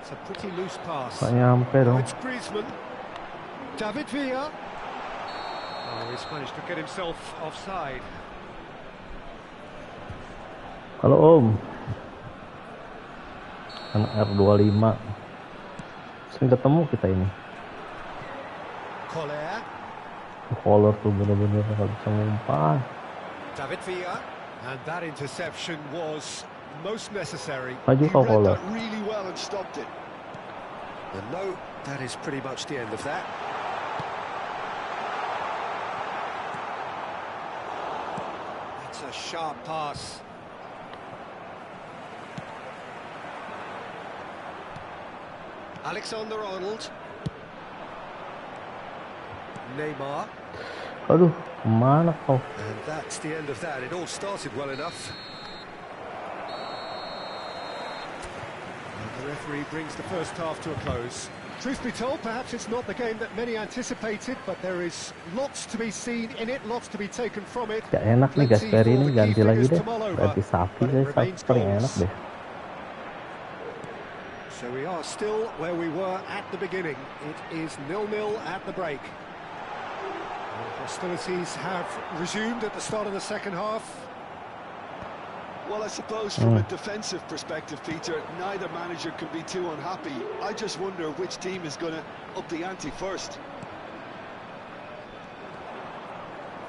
It's a pretty loose pass. Tak nyampe dong. It's Griezmann. David Villa. Oh, he's managed to get himself offside. Halo Om. Anak R25. Sering ketemu kita ini. Collier. Collar tuh bener-bener nggak bisa ngumpan. David Villa, and that interception was most necessary. Maju He kau read Collar. that really well and stopped it. And no, that is pretty much the end of that. That's a sharp pass. Alexander-Arnold. Neymar. Aduh, kemana kau? And that's the end of that. It all started well enough. And the referee brings the first half to a close. Truth be told, perhaps it's not the game that many anticipated, but there is lots to be seen in it, lots to be taken from it. Gak enak nih Gasper ini, ganti lagi deh. Ganti Sapi deh, Sapi paling enak deh. So we are still where we were at the beginning. It is 0-0 at the break. Hostilities have resumed at the start of the second half. Well, I suppose from a defensive perspective, Peter, neither manager can be too unhappy. I just wonder which team is going to up the ante first.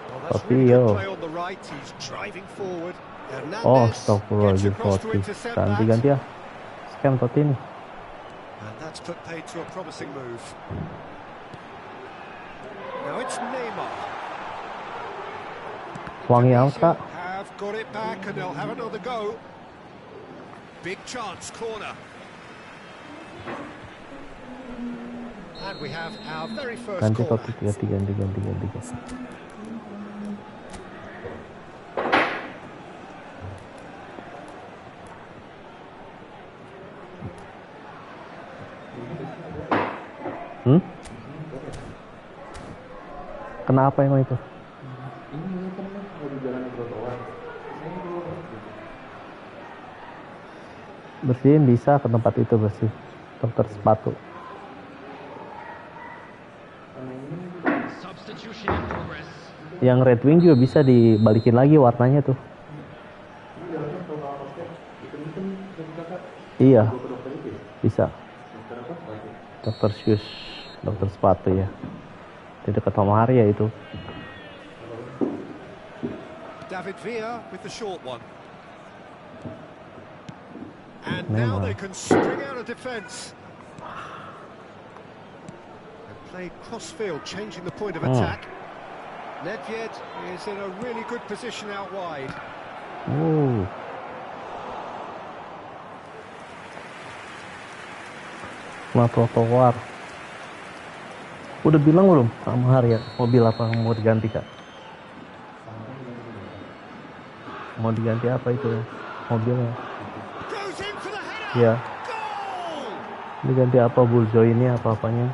Well, that's really good play on the right. He's driving forward. Hernandez gets across to intercept that. Ganti-ganti ya. Scam Totti nih. And that's put paid to a promising move. Now it's Neymar. Wangi out, Kak. Have got it back and they'll have another go. Big chance, corner. And we have our very first Ganti corner. Totti, ganti. Kenapa emang itu? Bersihin bisa ke tempat itu bersih. Dokter sepatu. Yang Red Wing juga bisa dibalikin lagi warnanya tuh. Iya, bisa. Dokter shoes, dokter sepatu ya. Di dekat Maria itu. David Villa with the short one. And now they can string out a defence. They played cross-field, changing the point of attack. Nedved is in a really good position out wide. Nah, trotoar. Udah bilang belum sama Harya mobil apa mau diganti, Kak? Mau diganti apa itu mobilnya? Ya. Diganti apa bullseye ini apa-apanya?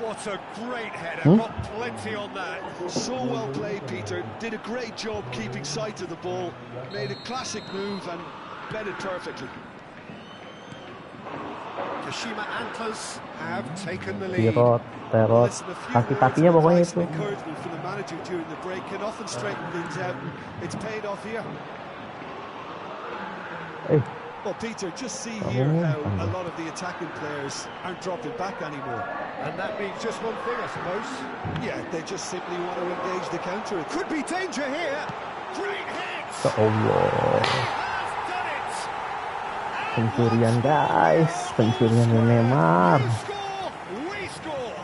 What a great header, got plenty on that. So well played, Peter. Did a great job keeping sight of the ball. Made a classic move and read it perfectly. Kashima Antlers have taken the lead. Teror, kaki-kakinya pokoknya itu. Encouragement from the manager during the break can often straighten things out. It's paid off here. Well, Peter, just see here how a lot of the attacking players aren't dropping back anymore. And that means just one thing, I suppose. Yeah, they just simply want to engage the counter. It could be danger here. Great hit. Ya Allah. Pencurian, guys. Pencurian Neymar. We score.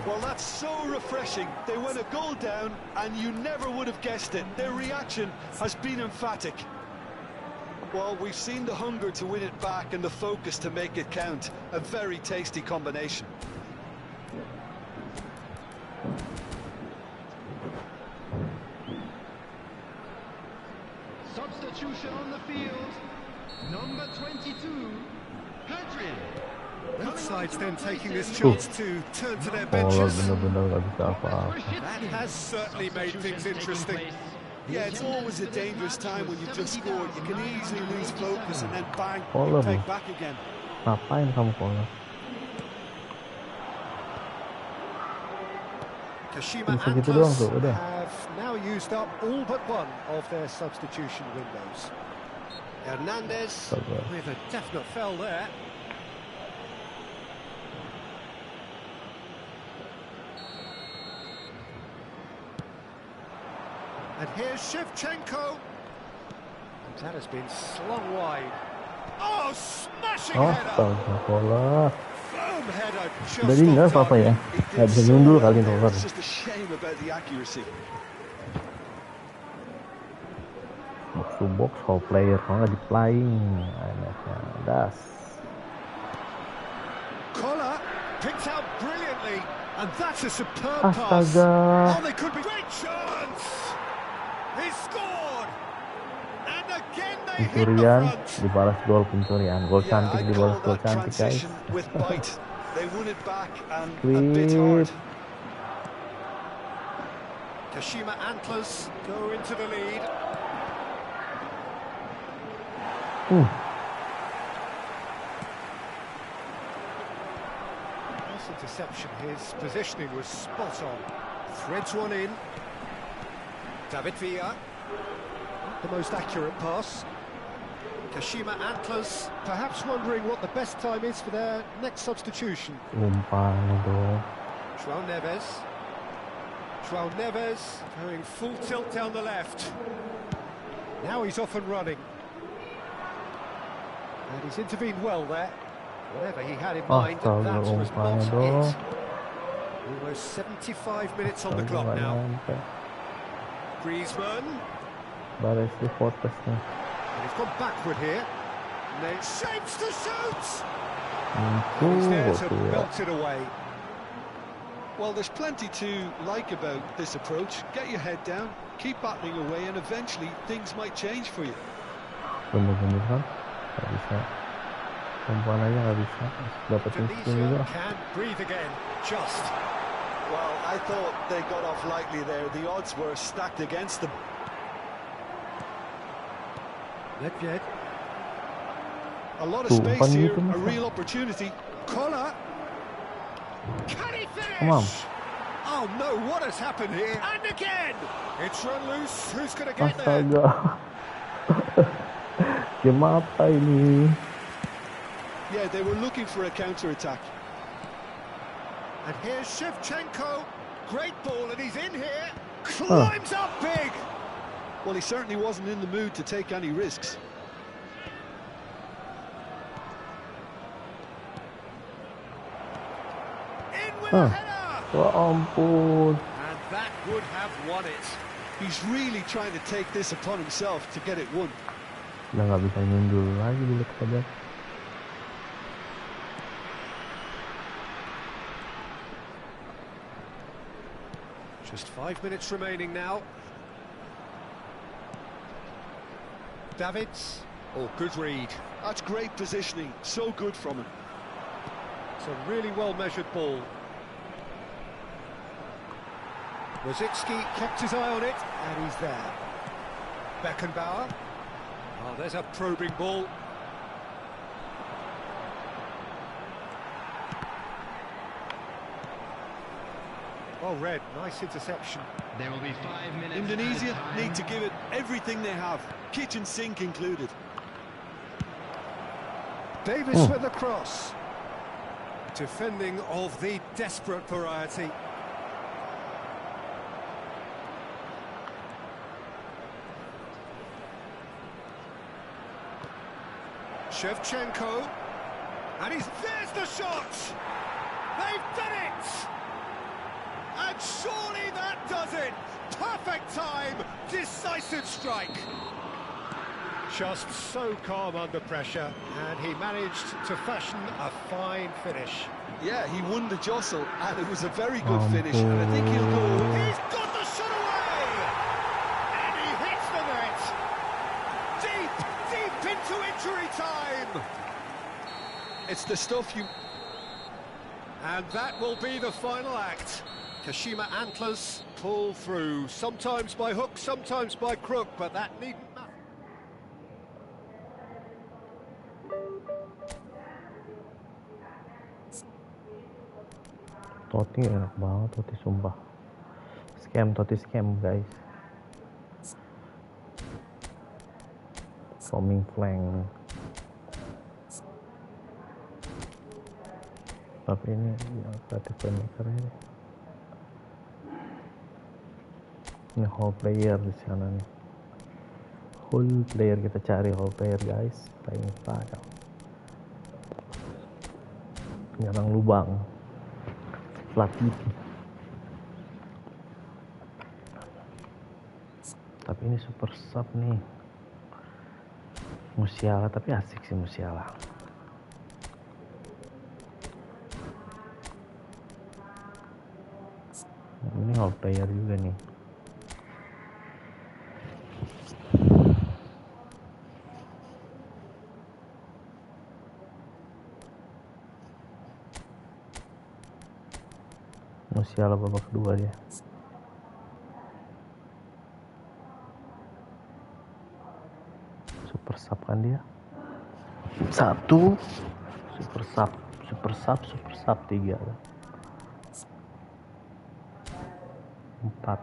Well, that's so refreshing. They went a goal down, and you never would have guessed it. Their reaction has been emphatic. Well, we've seen the hunger to win it back and the focus to make it count. A very tasty combination. Substitution on the field. Number 22, Hadrian. Both sides then taking this chance to turn to their benches. That has certainly made things interesting. Yeah, it's always a dangerous time when you just scored. You can easily lose focus and then bang, take back again. Ngapain kamu Collar? Kashima Antlers have now used up all but one of their substitution windows. Hernandez with a definite foul there. And here's Shevchenko. And that has been slung wide. Oh, smashing header! Astagfirullah. Firm header, Jadi just nggak off apa-apa ya? He Nggak did bisa so nyundul well kali there. Nolan. It's just a shame about the accuracy. Box to box, whole player kalau nggak di-flying. Anaknya das. Collar picked out brilliantly, and that's a superb pass. Astaga. Oh, they could be great chance. He scored, and again they hit the Pencurian front. dibalas gol pencurian. Gol Yeah, cantik I dibalas call gol that cantik, guys. transition with bite. They won it back and a bit hard. Sweet. Kashima Antlers go into the lead. Nice interception. His positioning was spot on. Threads one in. David Villa. Not the most accurate pass. Kashima Antlers perhaps wondering what the best time is for their next substitution. Umpan dong. João Neves. João Neves going full tilt down the left. Now he's off and running. And he's intervened well there. Whatever he had in mind, that was not it. Almost 75 minutes on the clock now. Griezmann. Baris di fortressnya. And he's gone backward here. And then shapes to shoot! Tuh, He's there to tuh. belt it away. Well, there's plenty to like about this approach. Get your head down, keep battling away, and eventually things might change for you. Gemuk-gemuk kan? Gak bisa. Umpan aja gak bisa. Dapetin skill juga. Tunisia can breathe again, just. Well, I thought they got off lightly there. The odds were stacked against them. Nedved. A lot of Tuh, space umpan here, gitu, a Mas. real opportunity. Collar. Can he finish? Come on. Oh no, what has happened here? And again! It's run loose. Who's going to get there? Astaga. Game apa ini? Yeah, they were looking for a counter-attack. And here's Shevchenko. Great ball, and he's in here. Climbs up big. Well, he certainly wasn't in the mood to take any risks. In with a header. Ya ampun. And that would have won it. He's really trying to take this upon himself to get it won. Udah nggak bisa nyundul lagi dulu saja. Just 5 minutes remaining now. Davids. Oh, good read. That's great positioning, so good from him. It's a really well-measured ball. Rosicki kept his eye on it, and he's there. Beckenbauer. Oh, there's a probing ball. Well read, nice interception. There will be 5 minutes. Indonesia added time. need to give it everything they have, kitchen sink included. Davis with the cross. Defending of the desperate variety. Shevchenko. And there's the shot! They've done it! And surely that does it! Perfect time, decisive strike. Just so calm under pressure, and he managed to fashion a fine finish. Yeah, he won the jostle, and it was a very good finish, and I think he'll go... He's got the shot away! And he hits the net! Deep, deep into injury time! It's the stuff you... And that will be the final act. Kashima Antlers pull through, sometimes by hook, sometimes by crook, but that needn't matter. Totti enak banget, Totti sumpah. Totti scam guys. Roaming flank. Tapi ini kreatif playmaker ini. Ini whole player di sana nih. Whole player, kita cari whole player guys. Playing style. Penyerang lubang. Pelatih. Tapi ini super sub nih. Musiala, tapi asik sih Musiala. Ini all player juga nih. Musiala babak kedua dia. Super sub kan dia. 1 super sub 3 4.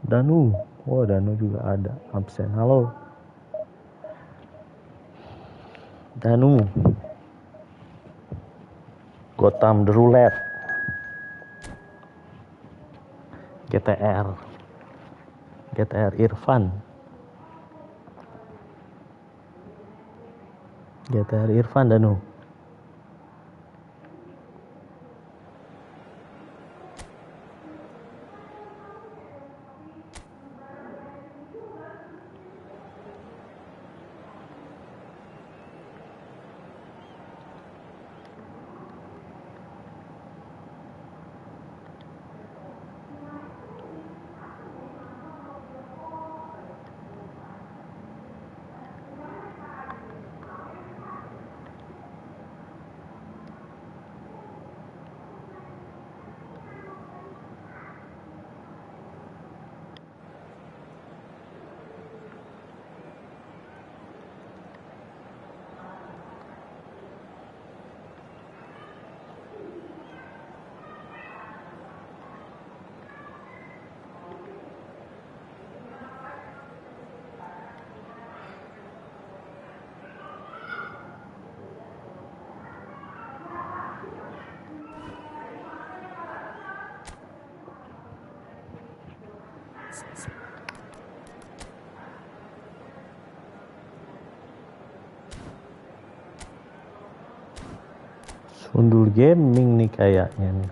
Danu, oh Danu juga ada absen. Halo Danu. Gotham the Roulette. GTR Irfan. GTR Irfan Danu. Sundul Gaming nih kayaknya nih.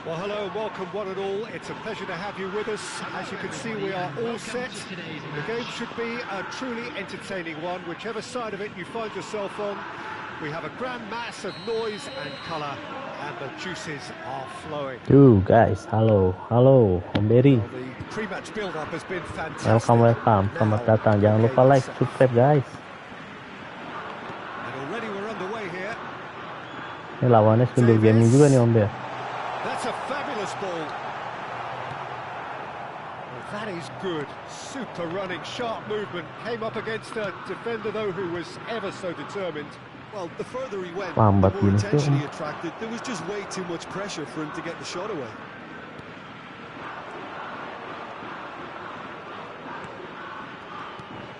Well, hello and welcome one and all. It's a pleasure to have you with us. As you can see, we are all set. The game should be a truly entertaining one, whichever side of it you find yourself on. We have a grand mass of noise and colour, and the juices are flowing. Guys, halo Om Berry. Well, the pre-match build-up has been fantastic. Welcome, selamat datang. Jangan lupa like, subscribe guys. And already we're underway here. Ini lawannya Sundul Gaming juga nih Om Ber. That's a fabulous ball. That is good. Super running, sharp movement. Came up against a defender, though, who was ever so determined. Well, the further he went, Lambat the more ini attention tuh. he attracted. There was just way too much pressure for him to get the shot away.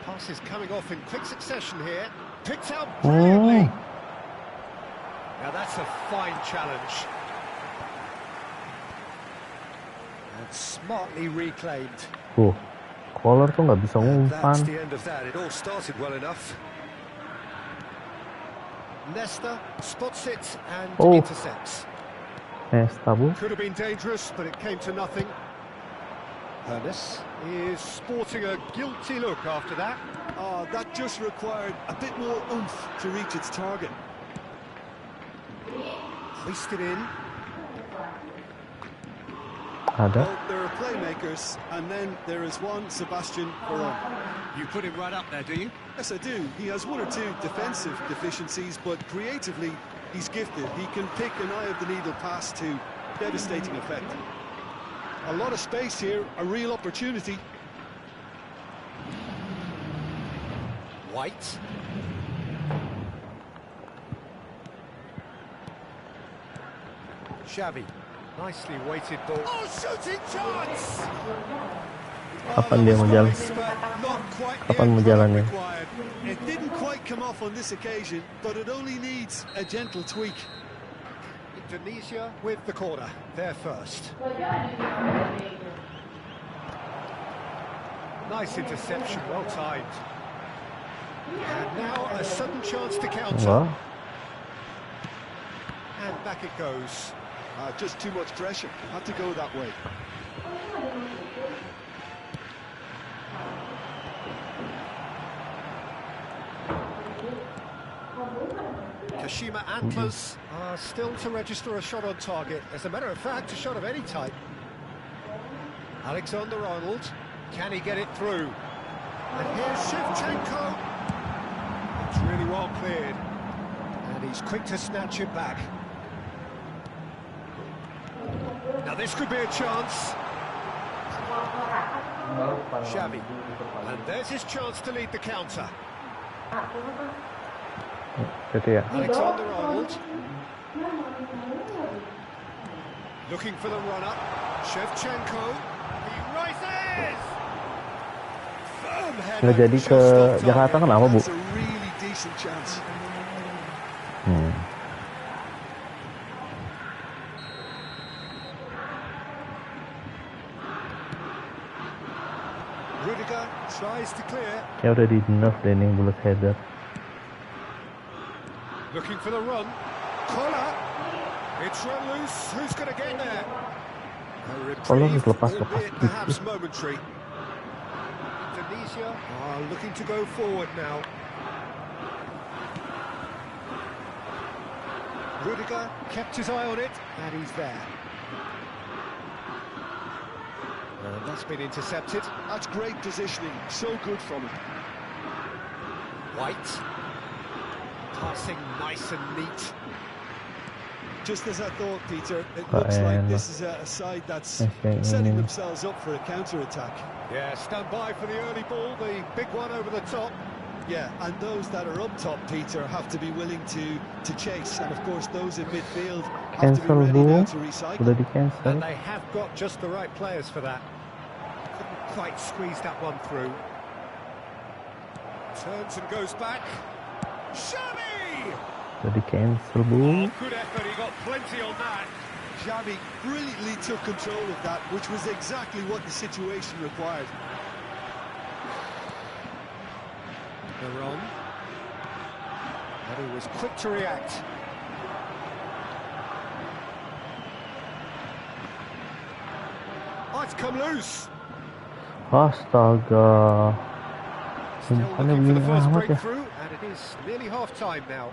Passes coming off in quick succession here. Picked out brilliantly. Now that's a fine challenge. And smartly reclaimed. Collar tuh nggak bisa And that's ngumpan. the end of that. It all started well enough. Nesta spots it and intercepts. Nesta, bu. Could have been dangerous, but it came to nothing. Ernest is sporting a guilty look after that. Oh, that just required a bit more oomph to reach its target. Hoisted in. Ada. Well, there are playmakers, and then there is one Sebastian Veron. You put him right up there, do you? Yes, I do. He has one or two defensive deficiencies, but creatively, he's gifted. He can pick an eye-of-the-needle pass to devastating effect. A lot of space here, a real opportunity. White. Xavi. Nicely weighted ball. Oh, shooting chance! Kapan dia mau jalan? Kapan mau jalannya? It didn't quite come off on this occasion, but it only needs a gentle tweak. Indonesia with the corner. They're first. Nice interception, well timed. And now a sudden chance to counter. And back it goes. Just too much pressure. Had to go that way. Kashima Antlers are still to register a shot on target. As a matter of fact, a shot of any type. Alexander-Arnold, can he get it through? And here's Shevchenko. It's really well cleared. And he's quick to snatch it back. Now this could be a chance. Xavi. And there's his chance to lead the counter. Alexander-Arnold. Looking for the run-up. Shevchenko. He rises! Firm header. Nggak jadi ke Jakarta kenapa, Bu? That's a really decent chance. Rudiger tries to clear. Ya udah di nerf deh nih bullet header. Looking for the run. Collar. It's run loose. Who's going to get there? Collar lepas Perhaps momentary. Indonesia are looking to go forward now. Rudiger kept his eye on it, and he's there. And that's been intercepted. That's great positioning. So good from him. White. Passing nice and neat. Just as I thought, Peter, it looks like this is a side that's setting themselves up for a counter-attack. Yeah, stand by for the early ball, the big one over the top. Yeah, and those that are up top, Peter, have to be willing to chase. And of course, those in midfield have to be ready now to recycle. Udah di-cancel. And they have got just the right players for that. Couldn't quite squeeze that one through. Turns and goes back. Xavi! Udah di-cancel, Bu. Oh, good effort, he got plenty on that. Xavi brilliantly took control of that, which was exactly what the situation required. Veron. And he was quick to react. Oh, it's come loose. Astaga. Still Umpannya looking for the begini first amat ya. breakthrough, and it is nearly half-time now.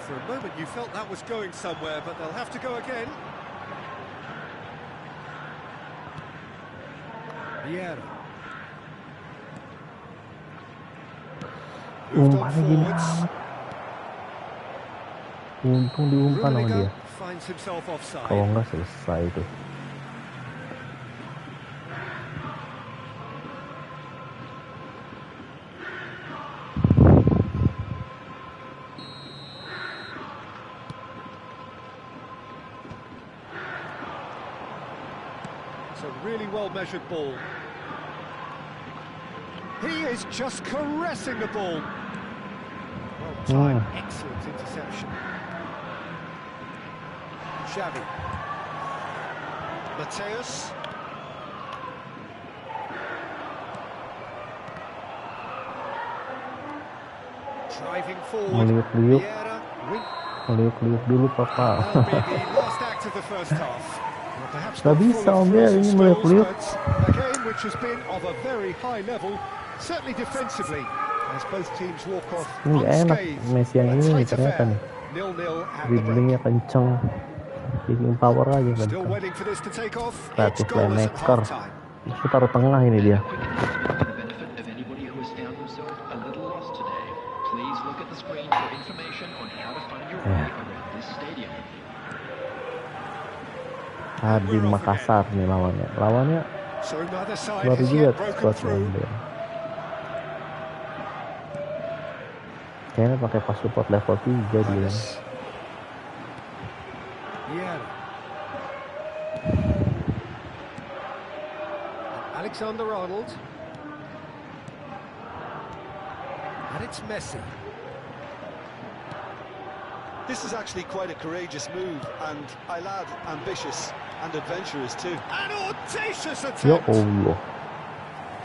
For a moment you felt that was going somewhere, but they'll have to go again. Vieira. Moved on Umpannya gini forwards. amat. Untung diumpan sama dia. Finds himself offside. Kalau nggak selesai itu. really well-measured ball. He is just caressing the ball. Well-timed, excellent interception. Xavi. Mateus. Driving forward. Vieira. Meliuk-liuk dulu papa. That'll be the last act of the first half. Well, perhaps Gak not bisa full of Om ya, thrills and ini spills, meliuk-liuk. but a game which has been of a very high level, certainly defensively, as both teams walk off Ini gak enak unscathed. Messi yang A ini tight ternyata affair. nih. 0-0 at the Dribblingnya break. kenceng, kicking power aja Still kenceng. waiting for this to take off. It's Kreatif goalless at playmaker. half-time. Itu taruh tengah ini dia. For the benefit of anybody who has found himself a little lost today, please look at the screen for information on how to find your way around this stadium. Tadi Makassar nih lawannya. Lawannya So neither side baru has juga yet broken squad through. member. Kayaknya pakai pas support level 3 dia. Yeah. Alexander-Arnold. And it's Messi. This is actually quite a courageous move, and I'll add ambitious and adventurous too. An audacious Ya attempt. Allah.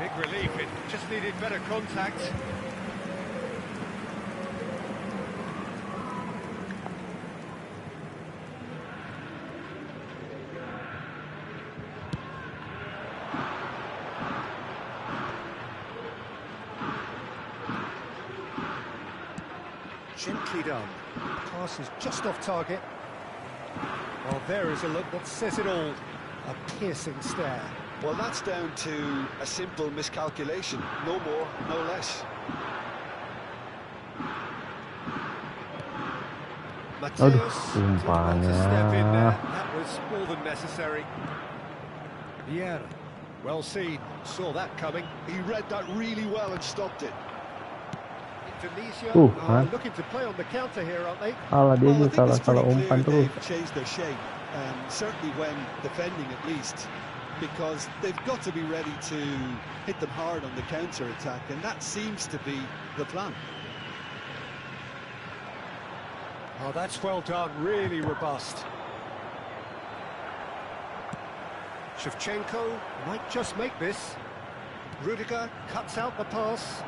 Big relief, it just needed better contact. Gently done. Pass is just off target. Well, there is a look that says it all. A piercing stare. Well, that's down to a simple miscalculation. No more, no less. Mateus Aduh, didn't want to step in umpannya. there. That was more than necessary. Vieira, well seen, saw that coming. He read that really well and stopped it. Indonesia Huh? are looking to play on the counter here, aren't they? Salah dia Well, I juga think it's salah pretty umpan clear terus. they've changed their shape, certainly when defending at least, because they've got to be ready to hit them hard on the counter-attack, and that seems to be the plan. Oh, that's well done, really robust. Shevchenko might just make this. Rudiger cuts out the pass.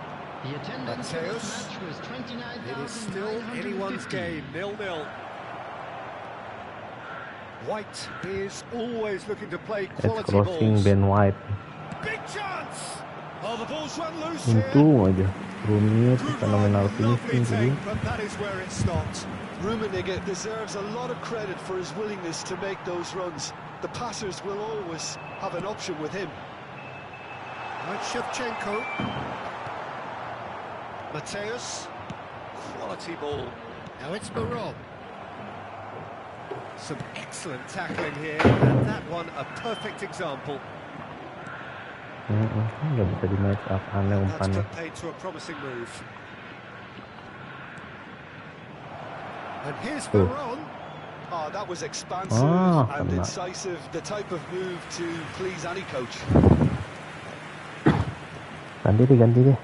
The attendance for this Mateus. match was It is still anyone's 29,950. game, 0-0. White is always looking to play It's quality crossing balls. Ben White. Big chance! Oh, the ball's run loose here. Untung aja. Rumit, Brutal, fenomenal lovely finishing take, jadi. but that is where it stopped. Rummenigge deserves a lot of credit for his willingness to make those runs. The passers will always have an option with him. Right, Shevchenko. Mateus. Quality ball. Now it's Moron. Some excellent tackling here, and that one a perfect example. Nggak bisa di match up, aneh That's umpannya. put paid to a promising move. And here's Moron. Oh, that was expansive and kena. incisive, the type of move to please any coach. Ganti deh.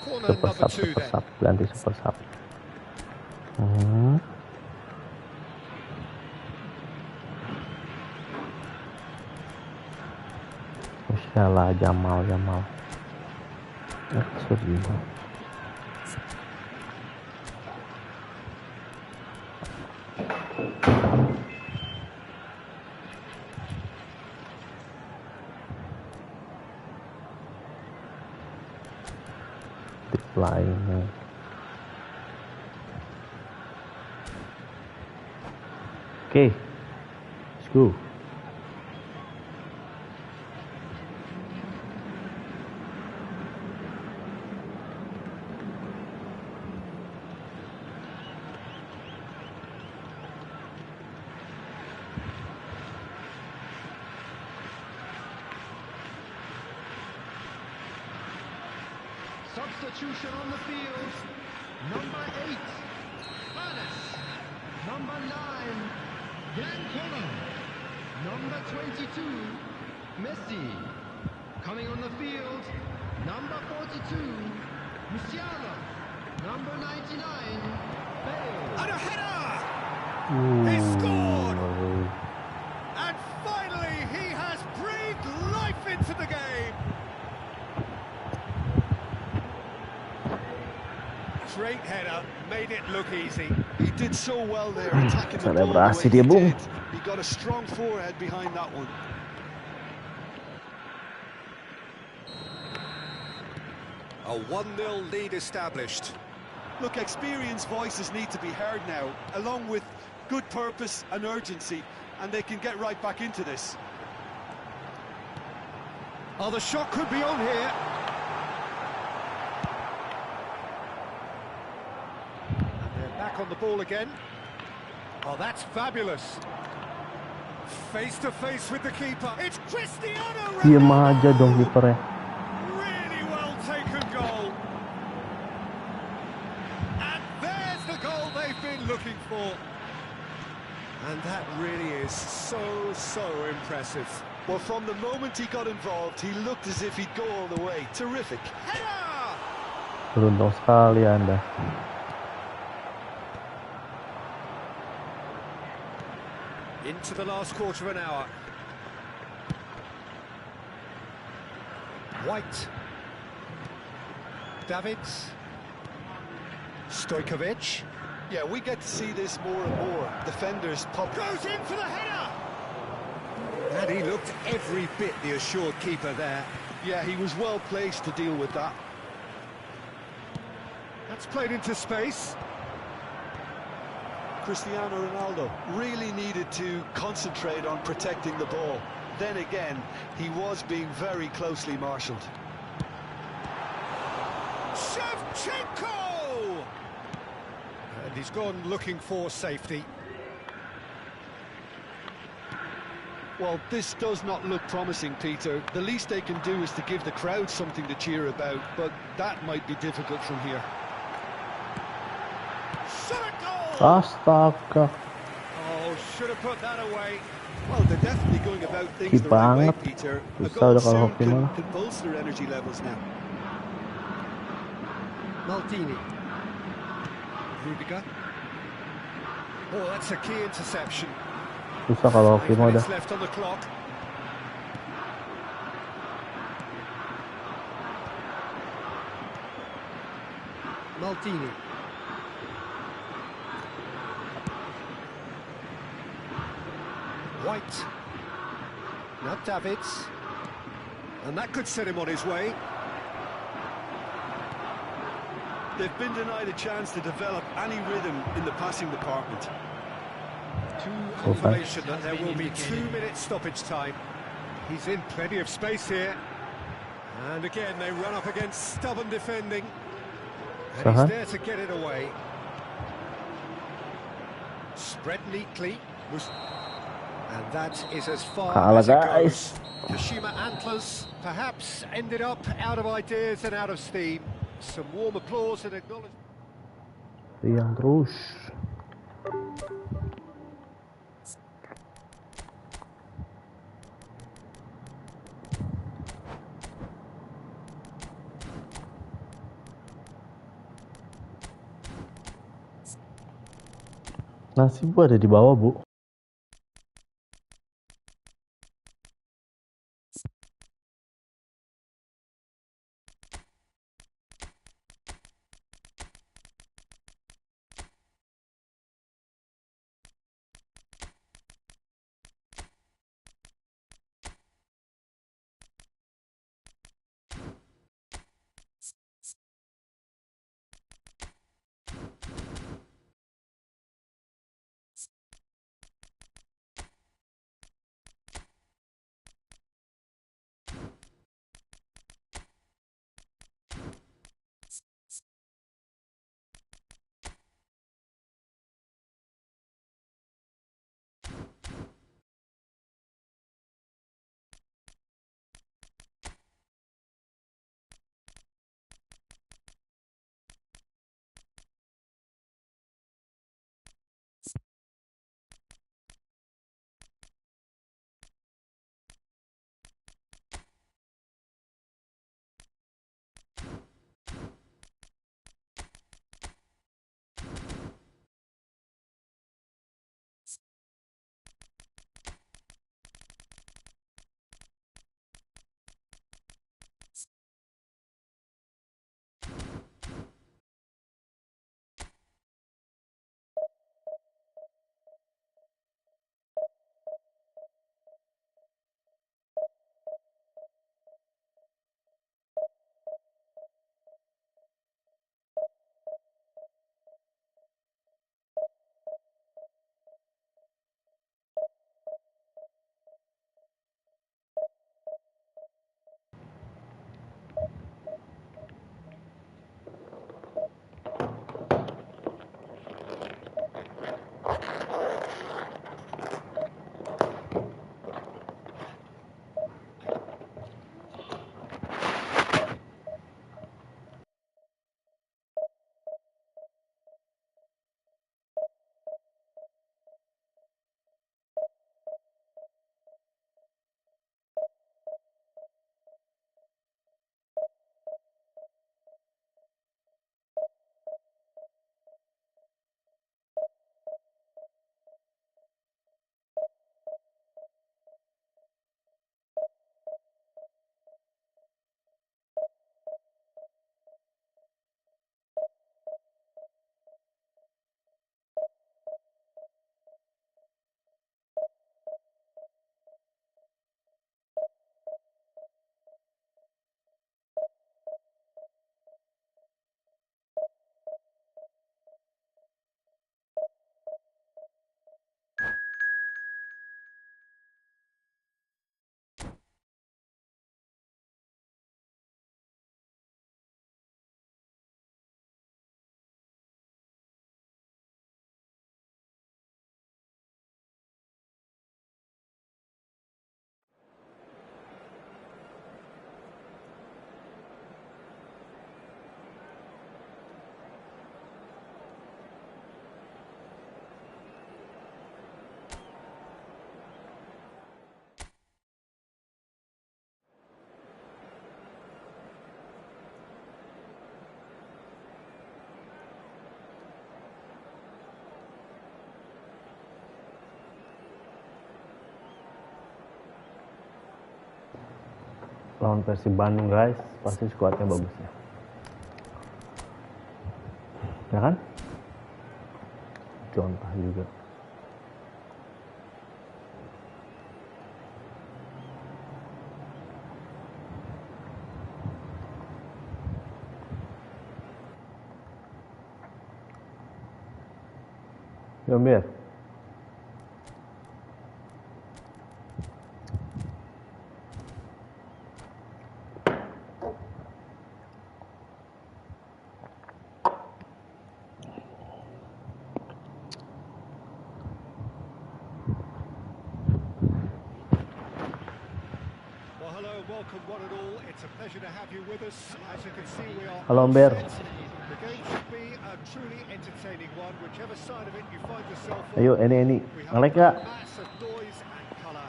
Corner Super number sub, 2 super then. sub, ganti super sub. Masyalah, Jamal. Serius. Flying. Okay, let's go. Substitution on the field. Number 8, Manis. Number 9, Number 22, Messi. Coming on the field, number 42, Musiala. Number 99, Bale. And a header! He scored! And finally he has breathed life into the game! Great header, made it look easy. He did so well there, attacking the ball the way he did. He got a strong forehead behind that one. A 1-0 lead established. Look, experienced voices need to be heard now, along with good purpose and urgency, and they can get right back into this. Oh, the shot could be on here. And they're back on the ball again. Oh, that's fabulous. Face to face with the keeper. It's Cristiano Ronaldo. Diam aja dong kipernya. Really well taken goal. And there's the goal they've been looking for. And that really is so impressive. Well, from the moment he got involved, he looked as if he'd go all the way. Terrific. Header! Beruntung sekali Anda. Into the last quarter of an hour. White. Davids. Stojkovic. Yeah, we get to see this more and more. Defenders pop. Goes in for the header! And he looked every bit the assured keeper there. Yeah, he was well placed to deal with that. That's played into space. Cristiano Ronaldo really needed to concentrate on protecting the ball. Then again, he was being very closely marshalled. Shevchenko! And he's gone looking for safety. Well, this does not look promising, Peter. The least they can do is to give the crowd something to cheer about, but that might be difficult from here. Astaga. Oh, should have put that away. Well, they're definitely going about things Keep the right way, banget. Peter. A Bisa goal udah kalau soon hoki mah. can bolster energy levels now. Maldini. Rudiger. Oh, that's a key interception. Susah kalau hoki 5 mah udah. minutes left on the clock. Maldini. White. Now Davids. And that could set him on his way. They've been denied a chance to develop any rhythm in the passing department. Confirmation that there will be 2 minutes stoppage time. He's in plenty of space here. And again, they run up against stubborn defending. And he's there to get it away. Spread neatly. And that is as far as it goes. Kashima Antlers perhaps ended up out of ideas and out of steam. Some warm applause and acknowledgement. Riang terus. Nasi Bu ada di bawah, Bu. Lawan Persib Bandung guys, pasti skuadnya bagus ya. Ya kan? Contoh juga. Gambir. Welcome one and all. It's a pleasure to have you with us. As you can see, we are Halo Ber. The game should be a truly entertaining one, whichever side of it you find yourself on. Ayo ini ngelek gak? Mass of noise and colour,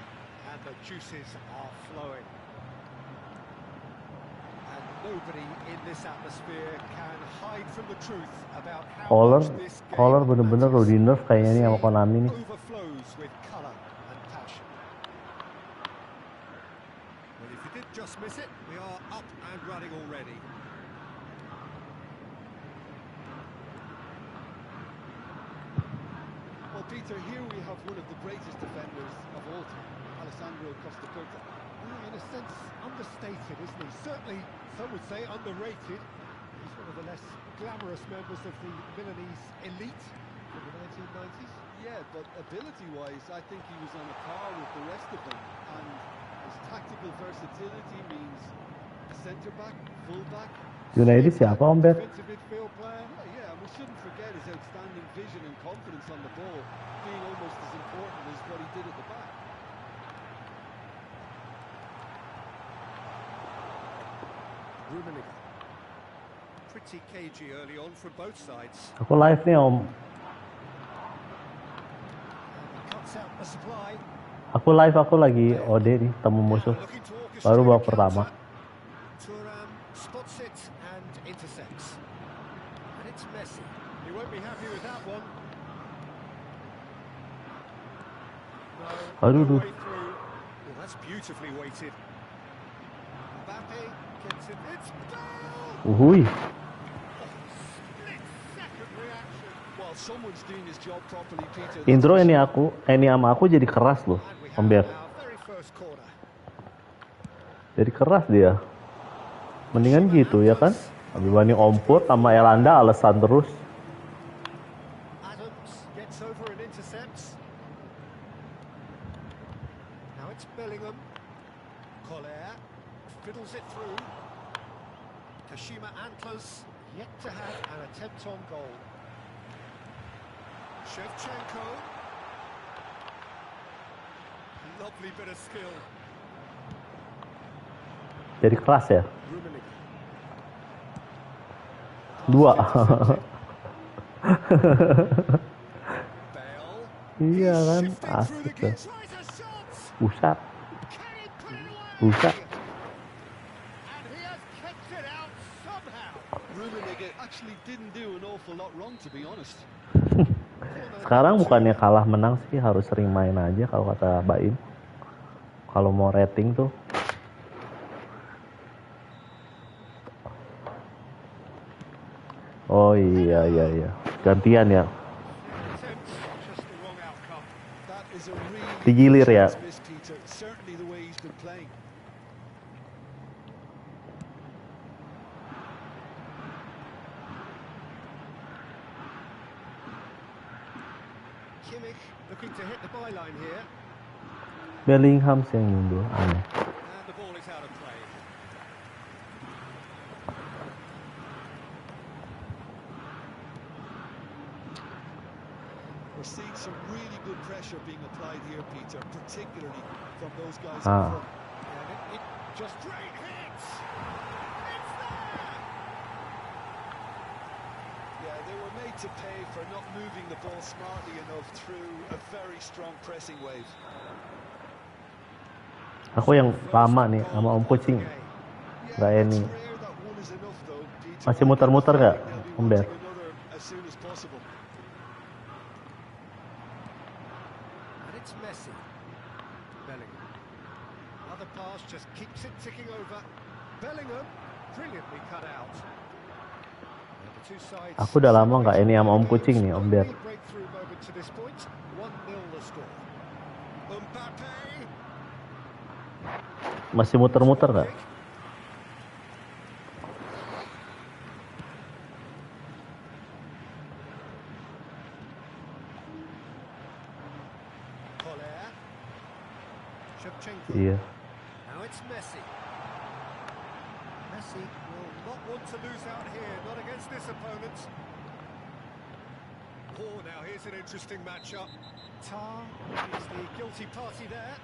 and the juices are flowing. And nobody in this atmosphere can hide from the truth about how much this game Color bener-bener lo di nerf kayaknya nih sama Konami nih. overflows with colour and passion. Well, if you did just miss it, we are up and running already. Well, Peter, here we have one of the greatest defenders of all time, Alessandro Costa Curta. In a sense, understated, isn't he? Certainly, some would say underrated. He's one of the less glamorous members of the Milanese elite in the 1990s. Yeah, but ability-wise, I think he was on a par with the rest of them. And his tactical versatility means centre-back, full-back. United siapa Om Ber? Defensive midfield player. Yeah, and we shouldn't forget his outstanding vision and confidence on the ball, being almost as important as what he did at the back. Rummenigge. Pretty cagey early on from both sides. Aku live nih Om. Cuts out the supply. Aku live, aku lagi OD nih, temu musuh. Baru babak pertama. Thuram spots it and intercepts. And it's Messi. He won't be happy with that one. Aduh, No way through. Well, that's beautifully weighted. Mbappe gets it. It's goal! Uhuy. Split second reaction. Well, someone's doing his job properly, Peter. Intro ini sama aku jadi keras loh, And we Om have Ber. our very first corner. Jadi keras dia. Mendingan gitu ya kan? Lebih banding Om Pur sama Elanda alasan terus. Adams gets over and intercepts. Now it's Bellingham. Collier fiddles it through. Kashima Antlers yet to have an attempt on goal. Shevchenko. Lovely bit of skill. Jadi keras ya. Rummenigge. 2. Bale. Iya kan, Shifting through asik the tuh. game. Tries a shot. Buset, Can he put it away? buset. And he has kicked it out somehow. Rummenigge actually didn't do an awful lot wrong, to be honest. Sekarang bukannya kalah menang sih, harus sering main aja kalau kata Baim. Kalau mau rating tuh. Oh iya. Gantian ya. Just the wrong outcome. That is a really Digilir ya. miss, Peter. Certainly the way he's been playing. Kimmich looking to hit the byline here. Bellingham sih yang mundur, aneh. And the ball is out of play. We're seeing some really good pressure being applied here, Peter, particularly from those guys Ah. up front. And it just great hits. It's there. Yeah, they were made to pay for not moving the ball smartly enough through a very strong pressing wave. Aku yang lama nih sama Om Kucing. Nggak Yeah, ini. it's rare that one is enough, though, Peter. Masih muter-muter nggak, They'll be Om Ber? wanting another as soon as possible. And it's Messi. Bellingham. Another pass just keeps it ticking over. Bellingham, brilliantly cut out. The two sides. Aku udah lama nggak ini sama Om Kucing nih, Om Ber. Breakthrough moment to this point. 1-0 the score. Mbappe. Masih muter-muter nggak? Iya. Now it's Messi. Messi will not want to lose out here, not against this opponent. Oh, now here's an interesting matchup. Tar is the guilty party there,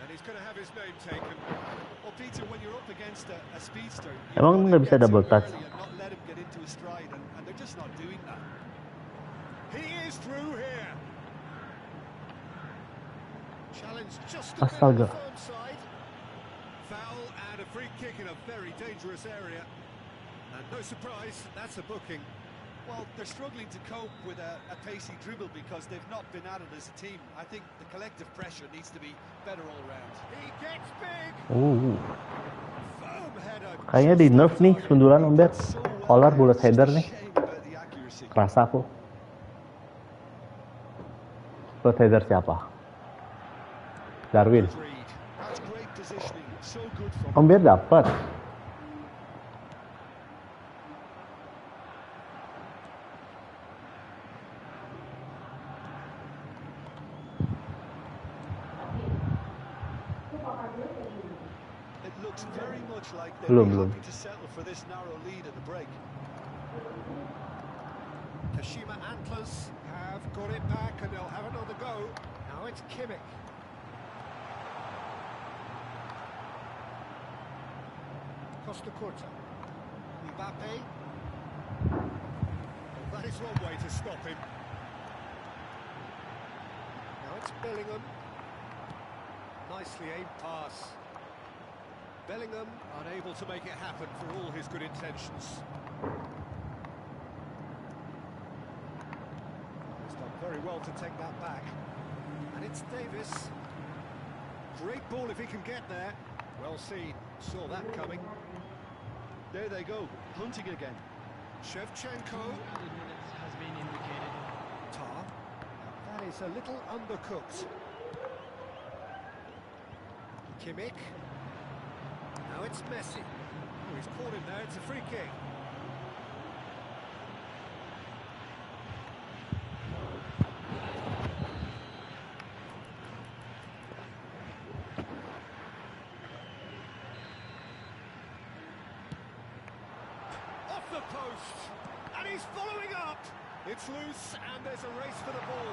and he's going to have his name taken. Well, Peter, when you're up against a speedster, Emang nggak bisa double touch? not let him get into his stride, and they're just not doing that. He is through here. Challenge just a bit on Astaga. the firm side. Foul and a free kick in a very dangerous area. And no surprise, that's a booking. Well, they're struggling to cope with a pacey dribble because they've not been at it as a team. I think the collective pressure needs to be better all around. He gets big. Firm header. Kayaknya di nerf nih sundulan, Om Ber. Collar bullet header nih. Shame about the accuracy. Kerasa aku. Bullet header siapa? Darwin. That's great positioning. So good from Om Ber dapat. It looks very much like Belum, they're belum. happy to settle for this narrow lead at the break. Kashima Antlers have got it back and they'll have another go. Now it's Kimmich. Costa Curta. Mbappe. Well, that is one way to stop him. Now it's Bellingham. Nicely aimed pass. Bellingham unable to make it happen for all his good intentions. He's done very well to take that back. And it's Davis. Great ball if he can get there. Well seen. Saw that coming. There they go, hunting again. Shevchenko. Added minutes has been indicated. Tar. That is a little undercooked. Kimmich. Now it's Messi. Oh, he's caught him there. It's a free kick. Off the post. And he's following up. It's loose and there's a race for the ball.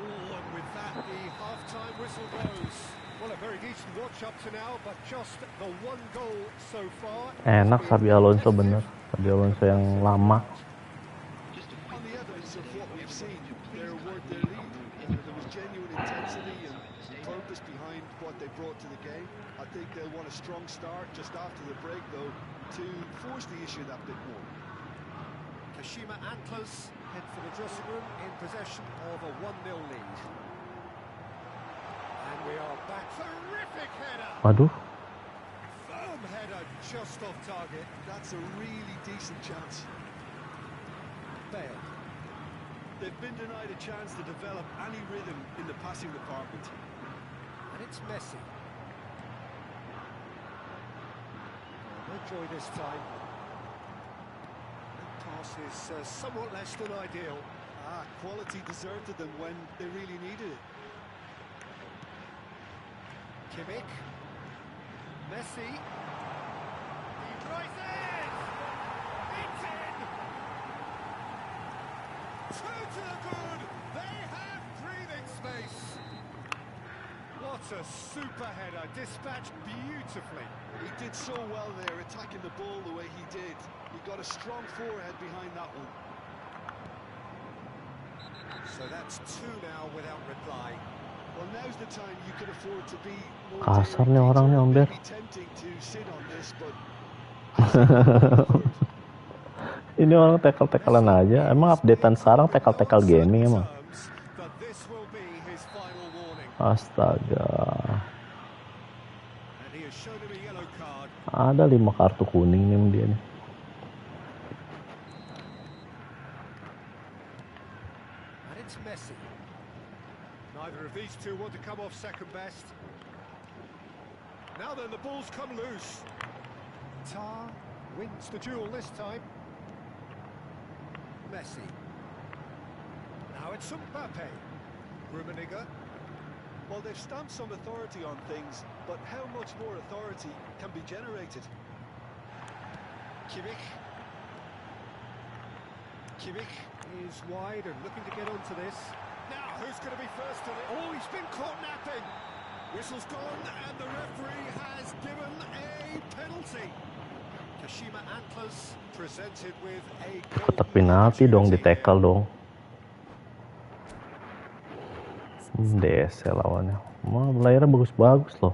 Oh, and with that, the half-time whistle goes. Well, a very decent watch up to now, but just the one goal so far. Enak Xabi Alonso bener. Xabi Alonso yang lama. On the evidence of what we've seen, they're worth their lead. There was genuine intensity and purpose behind what they brought to the game. I think they'll want a strong start just after the break, though, to force the issue that bit more. Kashima Antlers head for the dressing room in possession of a 1-0 lead. And we are back. Terrific header! Waduh. Firm header just off target. That's a really decent chance. Bale. They've been denied a chance to develop any rhythm in the passing department. And it's Messi. Oh, no joy this time. That pass is somewhat less than ideal. Quality deserted them when they really needed it. Kimmich. Messi. He rises! It's in! Two to the good! They have breathing space! What a super header, dispatched beautifully. He did so well there, attacking the ball the way he did. He got a strong forehead behind that one. So that's two now without reply. Well, now's the time you can afford to be more Kasar nih orang nih, Om Ber. Maybe tempting to sit on this, but Ini orang tackle-tacklean aja. Emang updatean sekarang tackle-tackle gaming emang. But this will be his final warning. Astaga. Ada 5 kartu kuning nih dia nih. And it's Messi. Neither of these two want to come off second best. Now then, the ball's come loose. Tar wins the duel this time. Messi. Now it's Mbappe. Rummenigge. Well, they've stamped some authority on things, but how much more authority can be generated? Kimmich. Kimmich is wide and looking to get onto this. Now, who's going to be first on it? Oh, he's been caught napping. Whistle's gone, and the referee has given a penalty. Kashima Antlers presented with a Kotak penalti dong, di tackle dong. DS lawannya. Wah, layarnya bagus-bagus loh.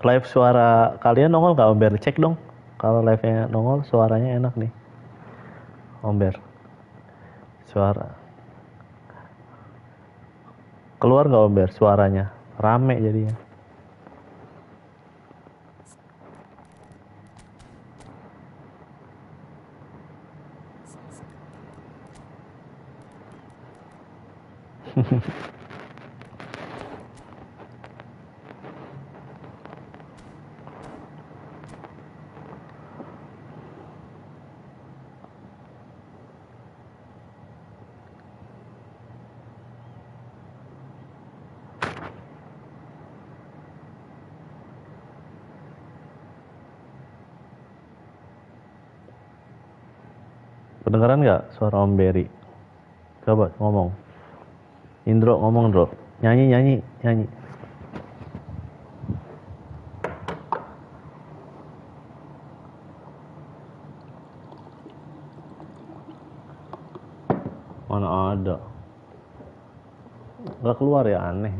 Live suara kalian nongol nggak, Om Ber? Cek dong. Kalau live-nya nongol, suaranya enak nih, Om Ber. Suara keluar nggak, Om Ber? Suaranya rame jadinya. Kedengeran nggak suara Om Berry? Coba ngomong. Indro ngomong, Indro. Nyanyi. Mana ada. Nggak keluar ya, aneh.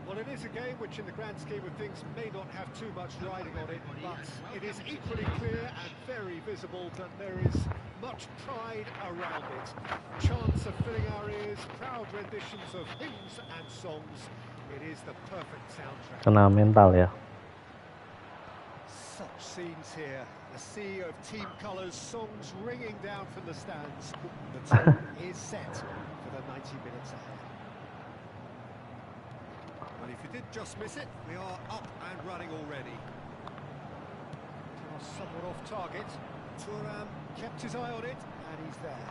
Well, it is a game which in the grand scheme of things may not have too much riding on it, but it is equally clear and very visible that there is much pride around it. Chants are filling our ears, proud renditions of hymns and songs. It is the perfect soundtrack. Kena mental ya. Such scenes here, a sea of team colours, songs ringing down from the stands. The tone is set for the 90 minutes ahead. Well, if you did just miss it, we are up and running already. Somewhat off target. Thuram kept his eye on it, and he's there.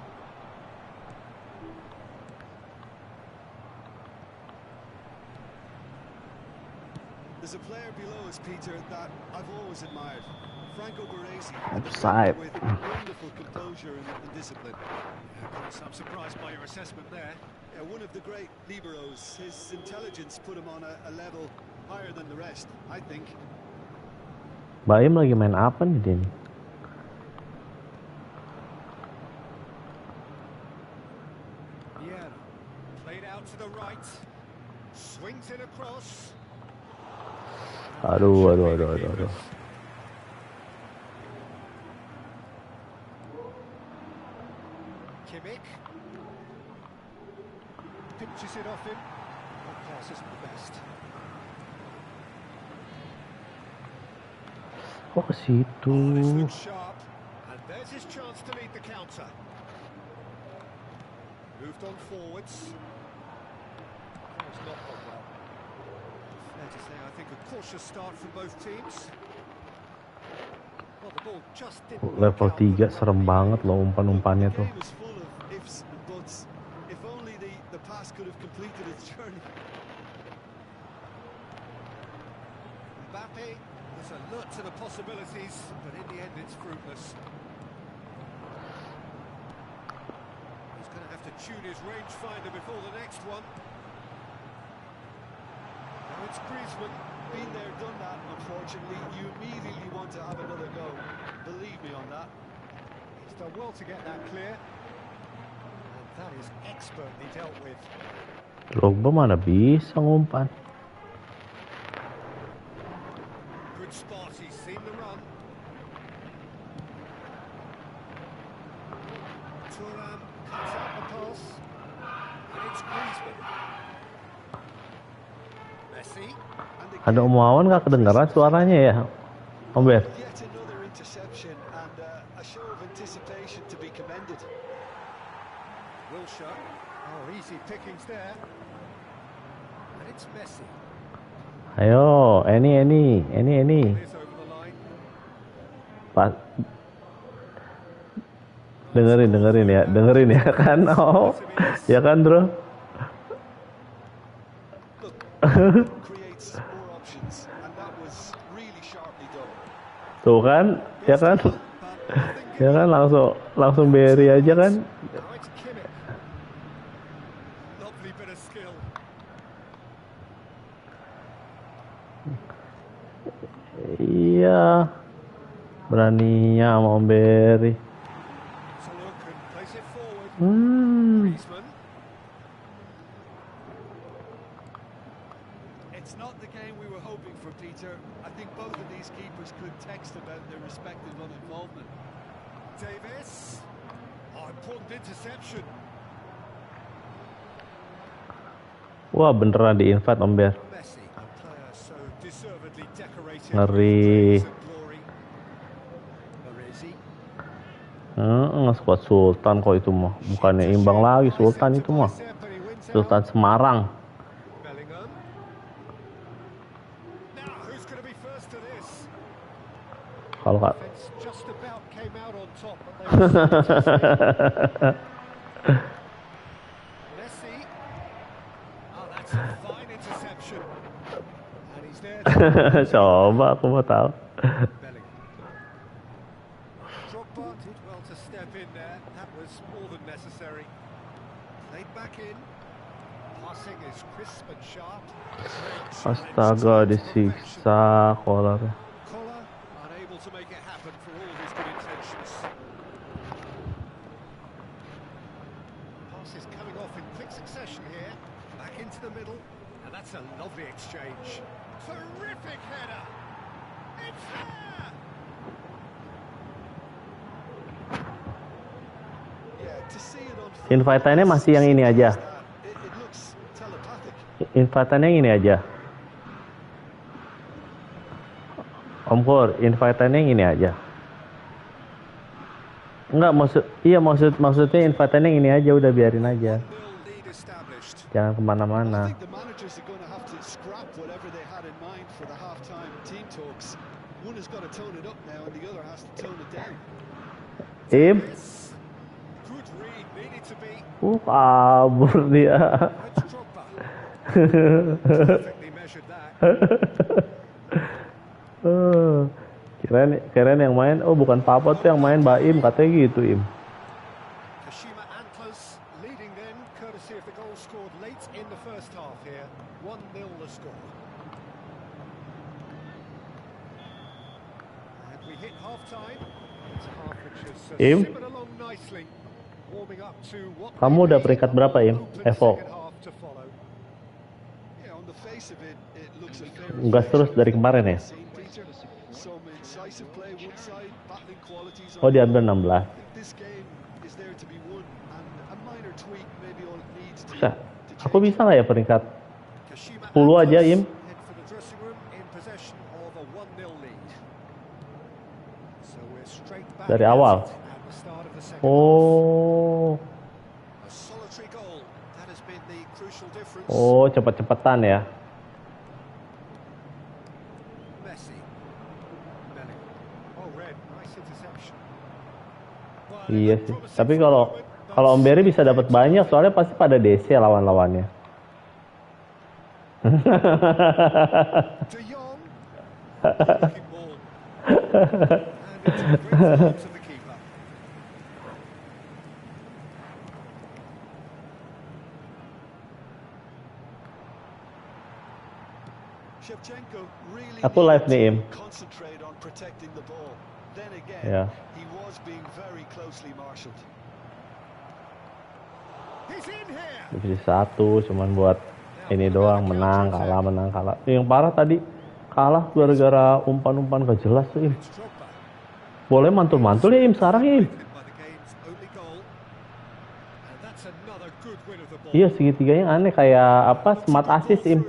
There's a player below us, Peter, that I've always admired. Franco Baresi. Offside. With wonderful composure and discipline. I'm surprised by your assessment there. Yeah, one of the great liberos. His intelligence put him on a level higher than the rest, I think. Baim lagi main apa nih dia nih? Yeah, played out to the right. Swings it across. Aduh. Kimmich pinches it off him. That pass isn't the best. Kok ke situ? This looks sharp, and there's his chance to lead the counter. Moved on forwards. That was not gone well. Fair to say, I think a cautious start from both teams. Well, the ball just didn't Level 3 serem banget loh umpan-umpannya The tuh. game is full of ifs and buts. If only the pass could have completed its journey. Mbappe was alert to the possibilities, but in the end it's fruitless. He's going to have to tune his rangefinder before the next one. Now it's Griezmann. Been there, done that, unfortunately. You immediately want to have another go. Believe me on that. He's done well to get that clear. And that is expertly dealt with. Drogba mana bisa ngumpan. Good spot, he's seen the run. Thuram cuts out the pass. And it's Griezmann. Messi. Ada omongan gak kedengaran suaranya ya, Om Ber? Yet another interception and a show of anticipation to be commended. Wilshere. Oh, easy pickings there. And it's Messi. Ayo, ini. Is over the line. Pas. Dengerin ya kan? Oh, ya kan, Bro? Creates more options and that was really sharply done. Tuh kan, ya kan? Ya kan langsung beri aja kan? Now it's Kimmich. Lovely bit of skill. Iya. Beraninya sama Om Beri. So look and place it forward. Griezmann. It's not the game we were hoping for, Peter. I think both of these keepers could text about their respective uninvolvement. Davis. Oh, important interception. Wah, beneran di-invite Om Ber. Messi, a player so deservedly decorated. Ngeri. with praise and glory. Baresi. Skuad Sultan kok itu mah. Bukannya imbang lagi Sultan itu mah. Sultan Semarang. Bellingham. Now, who's going to be first to this? Kalau Kak Defense just about came out on top, but they were so Messi. Oh, that's a fine interception. And he's there. coba aku mau tahu. Bellingham. Drogba did well to step in there. That was more than necessary. Laid back in. Passing is crisp and sharp. Astaga, disiksa Kolar. Collar unable to make it happen for all his good intentions. Pass is coming off in quick succession here. Back into the middle. And that's a lovely exchange. Terrific header. It's there. Yeah, to see it on Invite-nya masih yang ini aja. it looks telepathic. Invite-nya yang ini aja. Om Kur, invite-nya yang ini aja. Enggak, maksudnya invite-nya yang ini aja, udah biarin aja. 1-0 lead established. Jangan I kemana-mana. think the managers are going to have to scrap whatever they had in mind for the half-time team talks. One has got to tone it up now and the other has to tone it down. Im, Good read, needed to be. kabur dia. It's Drogba. Perfectly measured that. Kirain yang main, oh bukan Papa tuh yang main, Baim katanya gitu, Im. Kashima Antlers leading then, courtesy of the goal scored late in the first half here. 1-0 the score. And we hit half-time. It's a half which has Im? simmered along nicely, warming up to what Kamu may udah be peringkat berapa, Im? open Evo. second half to follow. Yeah, on Gas terus dari kemarin ya. Oh, diambil 16. Bisa. Aku bisa nggak ya peringkat 10 aja, Im? Dari awal. Oh. Oh, cepet-cepetan ya. Iya sih. Tapi kalau Om Berry bisa dapat banyak, soalnya pasti pada DC lawan-lawannya. Aku live nih, Im. Ya. Divisi 1 cuman buat ini doang, menang kalah. Yang parah tadi kalah gara-gara umpan-umpan gak jelas tuh, Im. Boleh mantul-mantul ya, Im, sekarang, Im. Iya, segitiganya aneh kayak apa, smart assist, Im.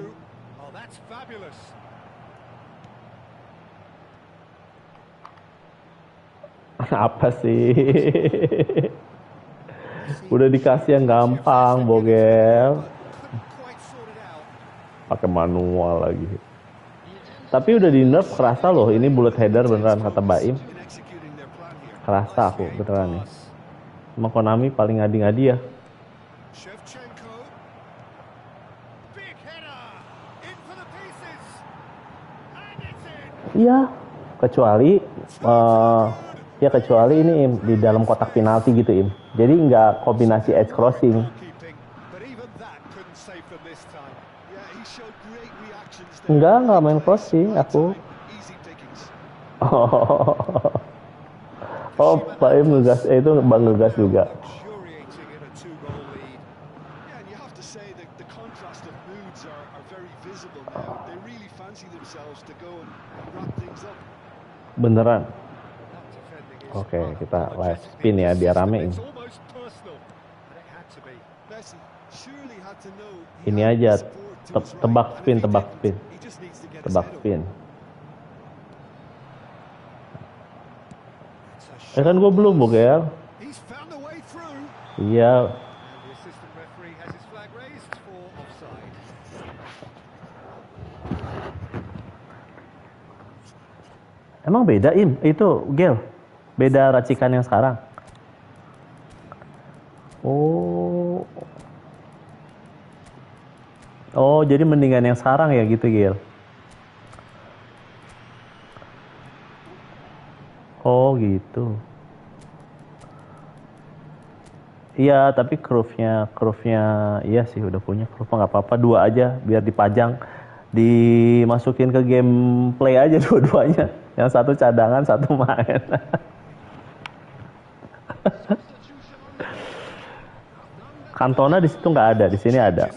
Apa sih? Udah dikasih yang gampang, bogel. Pakai manual lagi. Tapi udah di nerf, kerasa loh. Ini bullet header beneran, kata Baim. Kerasa aku beneran nih. Emang Konami paling ngadi-ngadi ya. Iya, kecuali kecuali ini, Im, di dalam kotak penalti gitu, Im. Jadi nggak kombinasi edge crossing. Nggak main crossing aku. Oh, Pak Im ngegas, itu Bang ngegas juga. Beneran. Oke, kita live spin ya biar ramein. Ini aja tebak spin. Kan gue belum, bogel. Iya. Emang beda, Im? Itu, Gel? Beda racikan yang sekarang? Oh. Oh, jadi mendingan yang sekarang ya gitu, Gel? Oh, gitu. Iya, tapi curve-nya iya sih udah punya curve, nggak apa-apa, 2 aja biar dipajang, dimasukin ke gameplay aja dua-duanya. Yang satu cadangan, satu main. Cantona di situ nggak ada, di sini ada.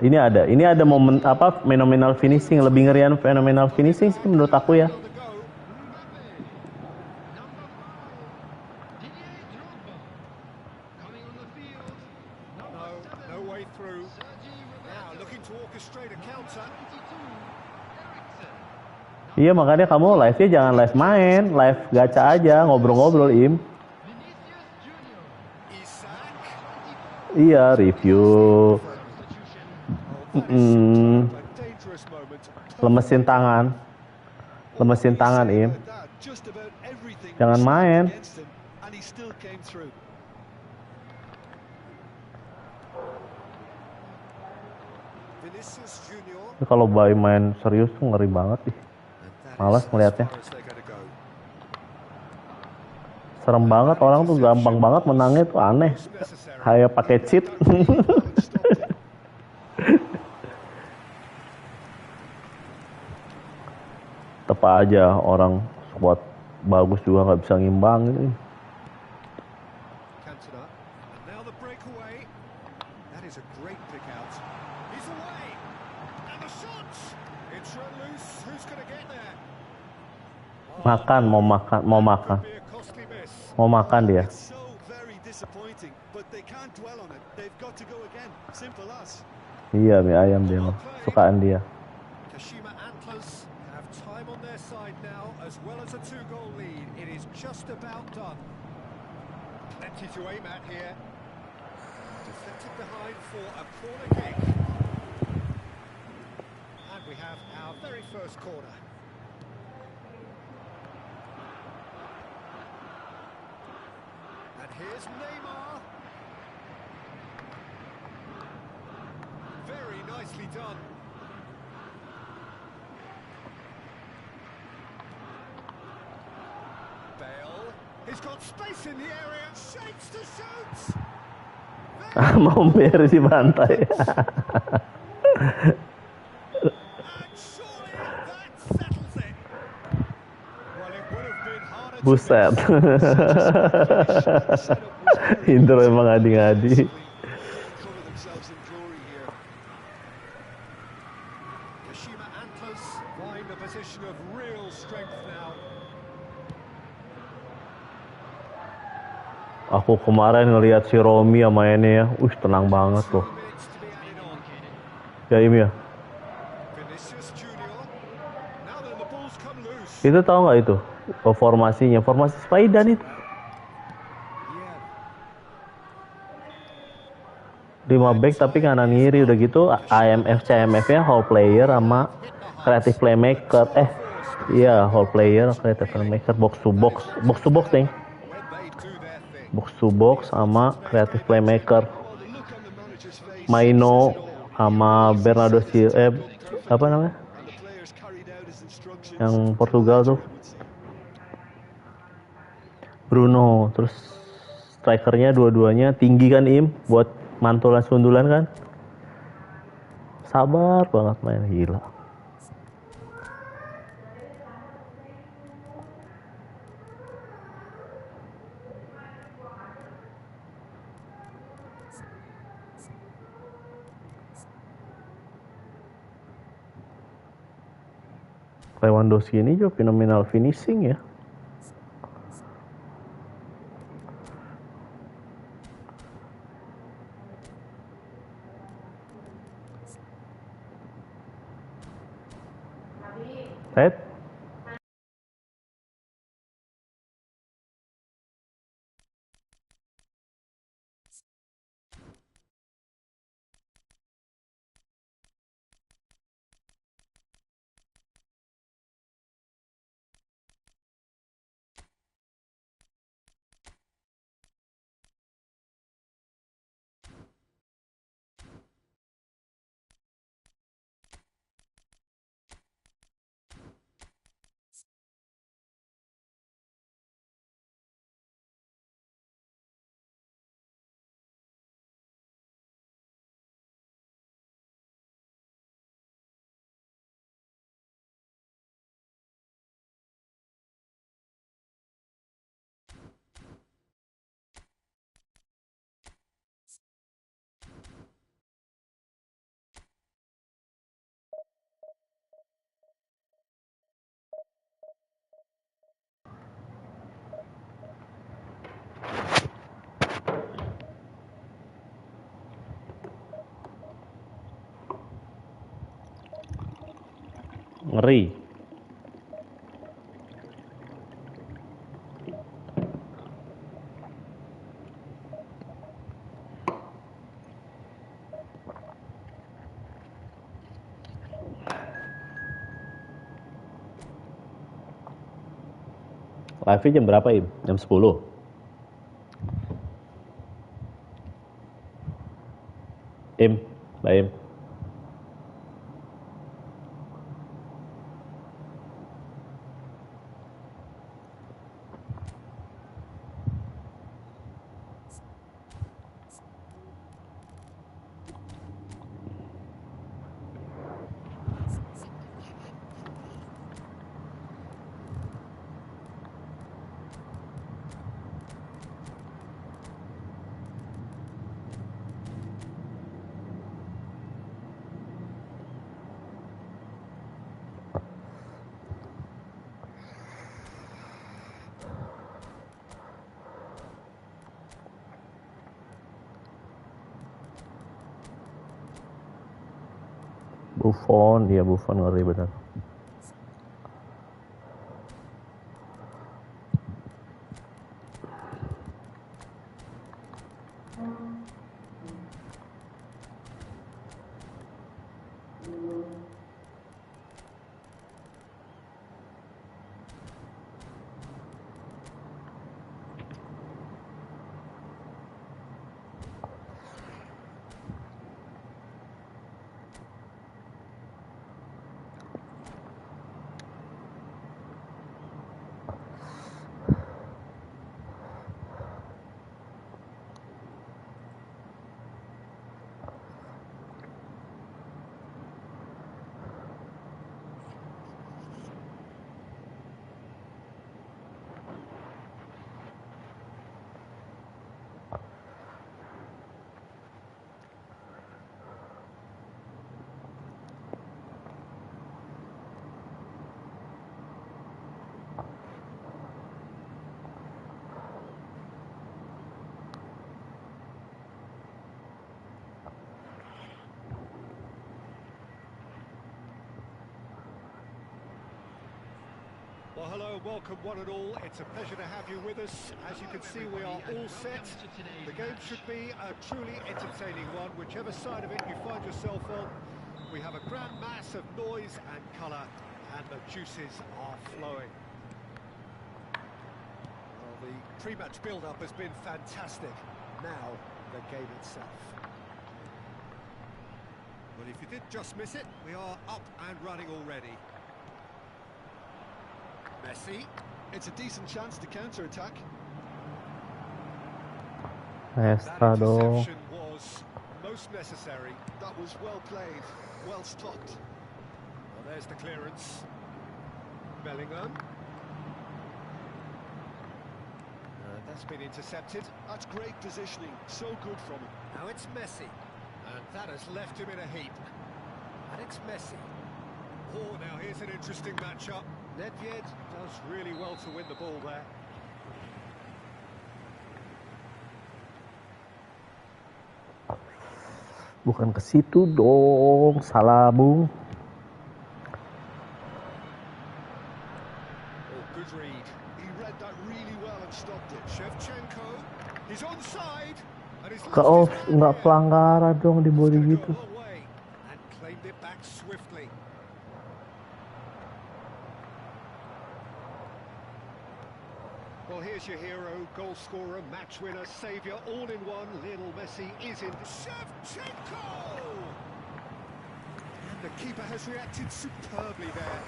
Ini ada momen apa, phenomenal finishing, lebih ngerian phenomenal finishing sih menurut aku ya. Iya, makanya kamu live-nya jangan live main, live gacha aja, ngobrol-ngobrol, Im. Iya, review. Lemesin tangan, Im. Jangan main. Kalau Bayi main serius tuh ngeri banget nih. Malas ngeliatnya. Serem banget, orang tuh gampang banget menangnya tuh, aneh. Kayak pakai cheat. Tepa aja orang squad bagus juga nggak bisa ngimbang gitu. Makan, mau makan, mau makan. Could be a costly miss. Mau makan dia. It's so very disappointing, but they can't dwell on it. They've got to go again. Simple as. Iya, mie ayam dia mah. Sukaan dia. Kashima Antlers have time on their side now, as well as a 2-goal lead. It is just about done. Plenty to aim at here. Deflected behind for a corner kick. And we have our very first corner. And here's Neymar. Very nicely done. Bale. He's got space in the area. Shapes to shoot. Mau biar dibantai. And surely that settles it. Well, it would have been harder to Buset. The setup was very Indro emang adi-adi. cover themselves in glory here. Kashima Antlers find a position of real strength now. Aku kemarin ngelihat si Romi sama ini ya. Tenang banget 2 loh. minutes to be added on. Ya Im ya. Vinicius Junior. Now then, the ball's come loose. Itu tahu nggak itu? Formasinya. Formasi Spider itu. Yeah. 5 back tapi kanan kiri udah gitu AMF CMF nya whole player sama creative playmaker iya whole player creative playmaker box to box nih When they do their thing. box to box sama creative playmaker Well, the look on the manager's face Maino says it all. sama Bernardo Silva apa namanya And the players carried out his instructions. yang Portugal tuh I would say. Bruno terus strikernya dua-duanya tinggi kan Im buat mantulan sundulan kan sabar banget main gila. Lewandowski ini juga fenomenal finishing ya. Ted? Ngeri. Live jam berapa Im? Jam 10? Im, Mbak Im. Buffon, iya Buffon ngeri bener. Well, hello, welcome one and all. It's a pleasure to have you with us. As you can see, we are all set. The game should be a truly entertaining one, whichever side of it you find yourself on. We have a grand mass of noise and colour, and the juices are flowing. Well, the pre-match build-up has been fantastic. Now, the game itself. But if you did just miss it, we are up and running already. Messi. It's a decent chance to counter-attack. That Estado. interception was most necessary. That was well played, well stopped. Well, there's the clearance. Bellingham. That's been intercepted. That's great positioning, so good from him. Now it's Messi. And that has left him in a heap. And it's Messi. Oh, now here's an interesting matchup. Nedved does really well to win the ball there. Bukan ke situ dong, salah Bung. Oh, good read. He read that really well and stopped it. Shevchenko. He's onside. And he's Ke off, nggak pelanggaran dong di body He's gitu. gonna go a long way and claimed it back swiftly. Well, here's your hero, goal scorer, match winner, saviour, all in one. Lionel Messi is in. Shevchenko! And the keeper has reacted superbly there.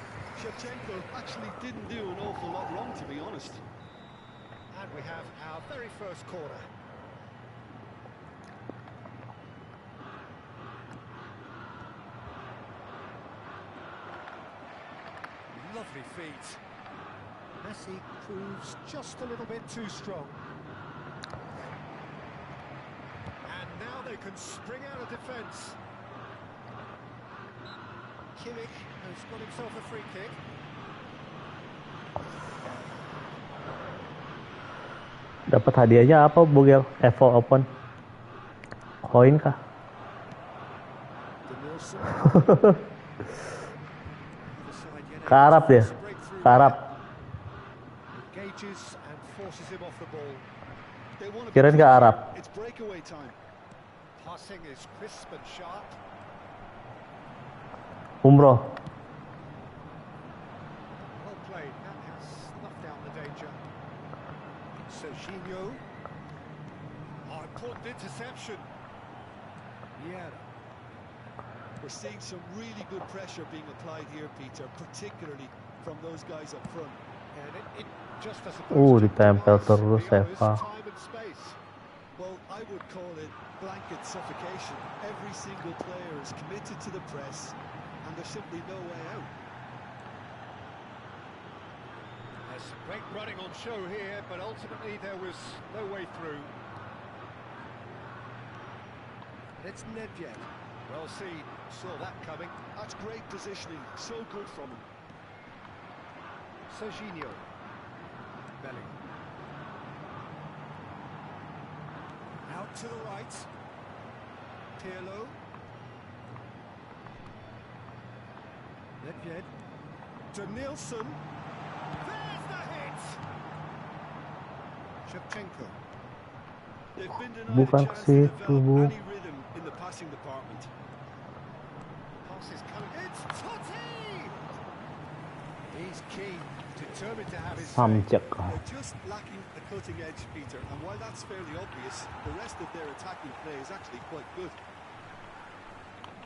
Shevchenko actually didn't do an awful lot wrong, to be honest. And we have our very first corner. Lovely feet. Messi proves just a little bit too strong. And now they can spring out of defence. Kimmich has got himself a free kick. Dapat hadiahnya apa, Bugel? Evo Open. Koin kah? Karap dia. Karap. Engages and forces him off the ball. Kirain ke Arab. It's breakaway time. Passing is crisp and sharp. Umroh. Well played. That has snuffed out the danger. Serginho. Oh, important interception. Yeah. We're seeing some really good pressure being applied here, Peter, particularly from those guys up front. And it just as opposed to Ditempel pass, terus the others Eva. time and space. Well, I would call it blanket suffocation. Every single player is committed to the press, and there's simply no way out. There's some great running on show here, but ultimately there was no way through. And it's Nedved. Well seen, saw that coming. That's great positioning, so good from him. Serginho. Bellingham. Out to the right. Pirlo. Nedved. Danielson. There's the hit! Shevchenko. They've been denied Bukan a ke chance to situ, develop Bu. any rhythm in the passing department. Pass is coming. It's Totti! He's keen, determined to have his say. Samjek. They're just lacking the cutting edge, Peter, and while that's fairly obvious, the rest of their attacking play is actually quite good.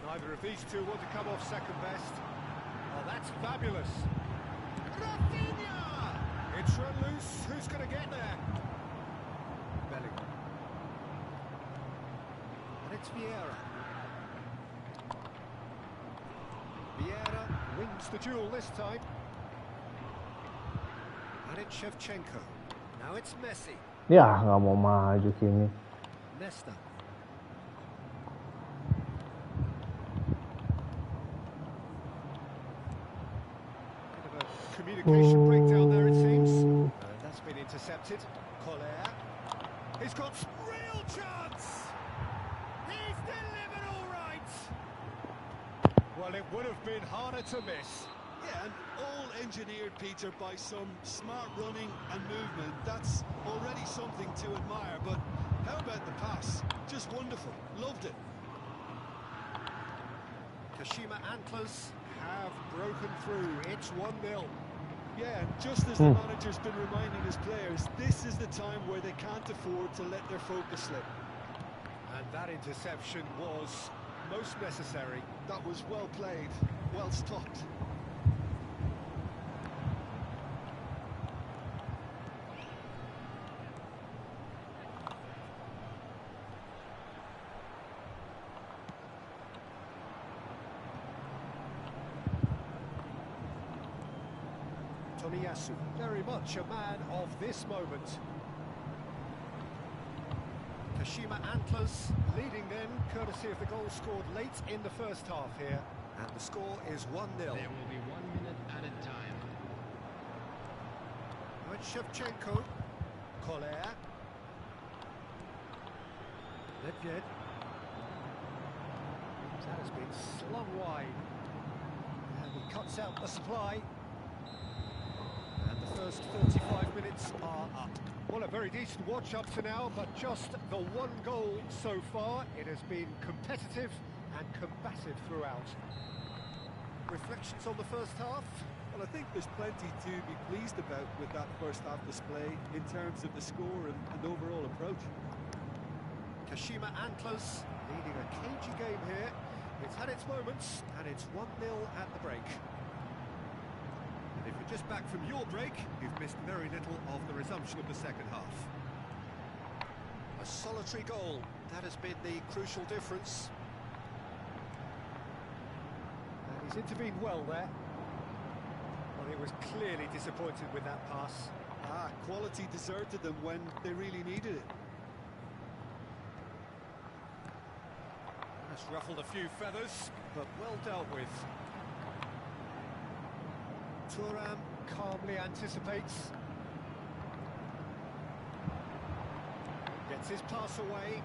Neither of these two want to come off second best. Oh, that's fabulous. Rafinha! It's run loose. Who's going to get there? Bellingham. And it's Vieira. Vieira wins the duel this time. And it's Shevchenko. Now it's Messi. Ya, nggak mau maju sini. Nesta. Bit of a communication breakdown there, it seems. That's been intercepted. Collier. He's got real chance. He's delivered all right. Well, it would have been harder to miss. Yeah, and all engineered, Peter, by some smart running and movement. That's already something to admire, but how about the pass? Just wonderful. Loved it. Kashima Antlers have broken through. It's 1-0. Yeah, and just as the manager's been reminding his players, this is the time where they can't afford to let their focus slip. And that interception was most necessary. That was well played, well stopped. Tomiyasu, very much a man of this moment. Kashima Antlers leading then, courtesy of the goal scored late in the first half here. And the score is 1-0. There will be 1 minute added time. Now it's Shevchenko. Collier. Nedved. That has been slung wide. And he cuts out the supply. And the first 45 minutes are up. Well, a very decent watch up to now, but just the one goal so far. It has been competitive and combative throughout. Reflections on the first half? Well, I think there's plenty to be pleased about with that first half display in terms of the score and overall approach. Kashima Antlers leading a cagey game here. It's had its moments, and it's 1-0 at the break. And if you're just back from your break, you've missed very little of the resumption of the second half. A solitary goal, that has been the crucial difference. And he's intervened well there. Well, he was clearly disappointed with that pass. Quality deserted them when they really needed it. That's ruffled a few feathers, but well dealt with. Thuram calmly anticipates. Gets his pass away.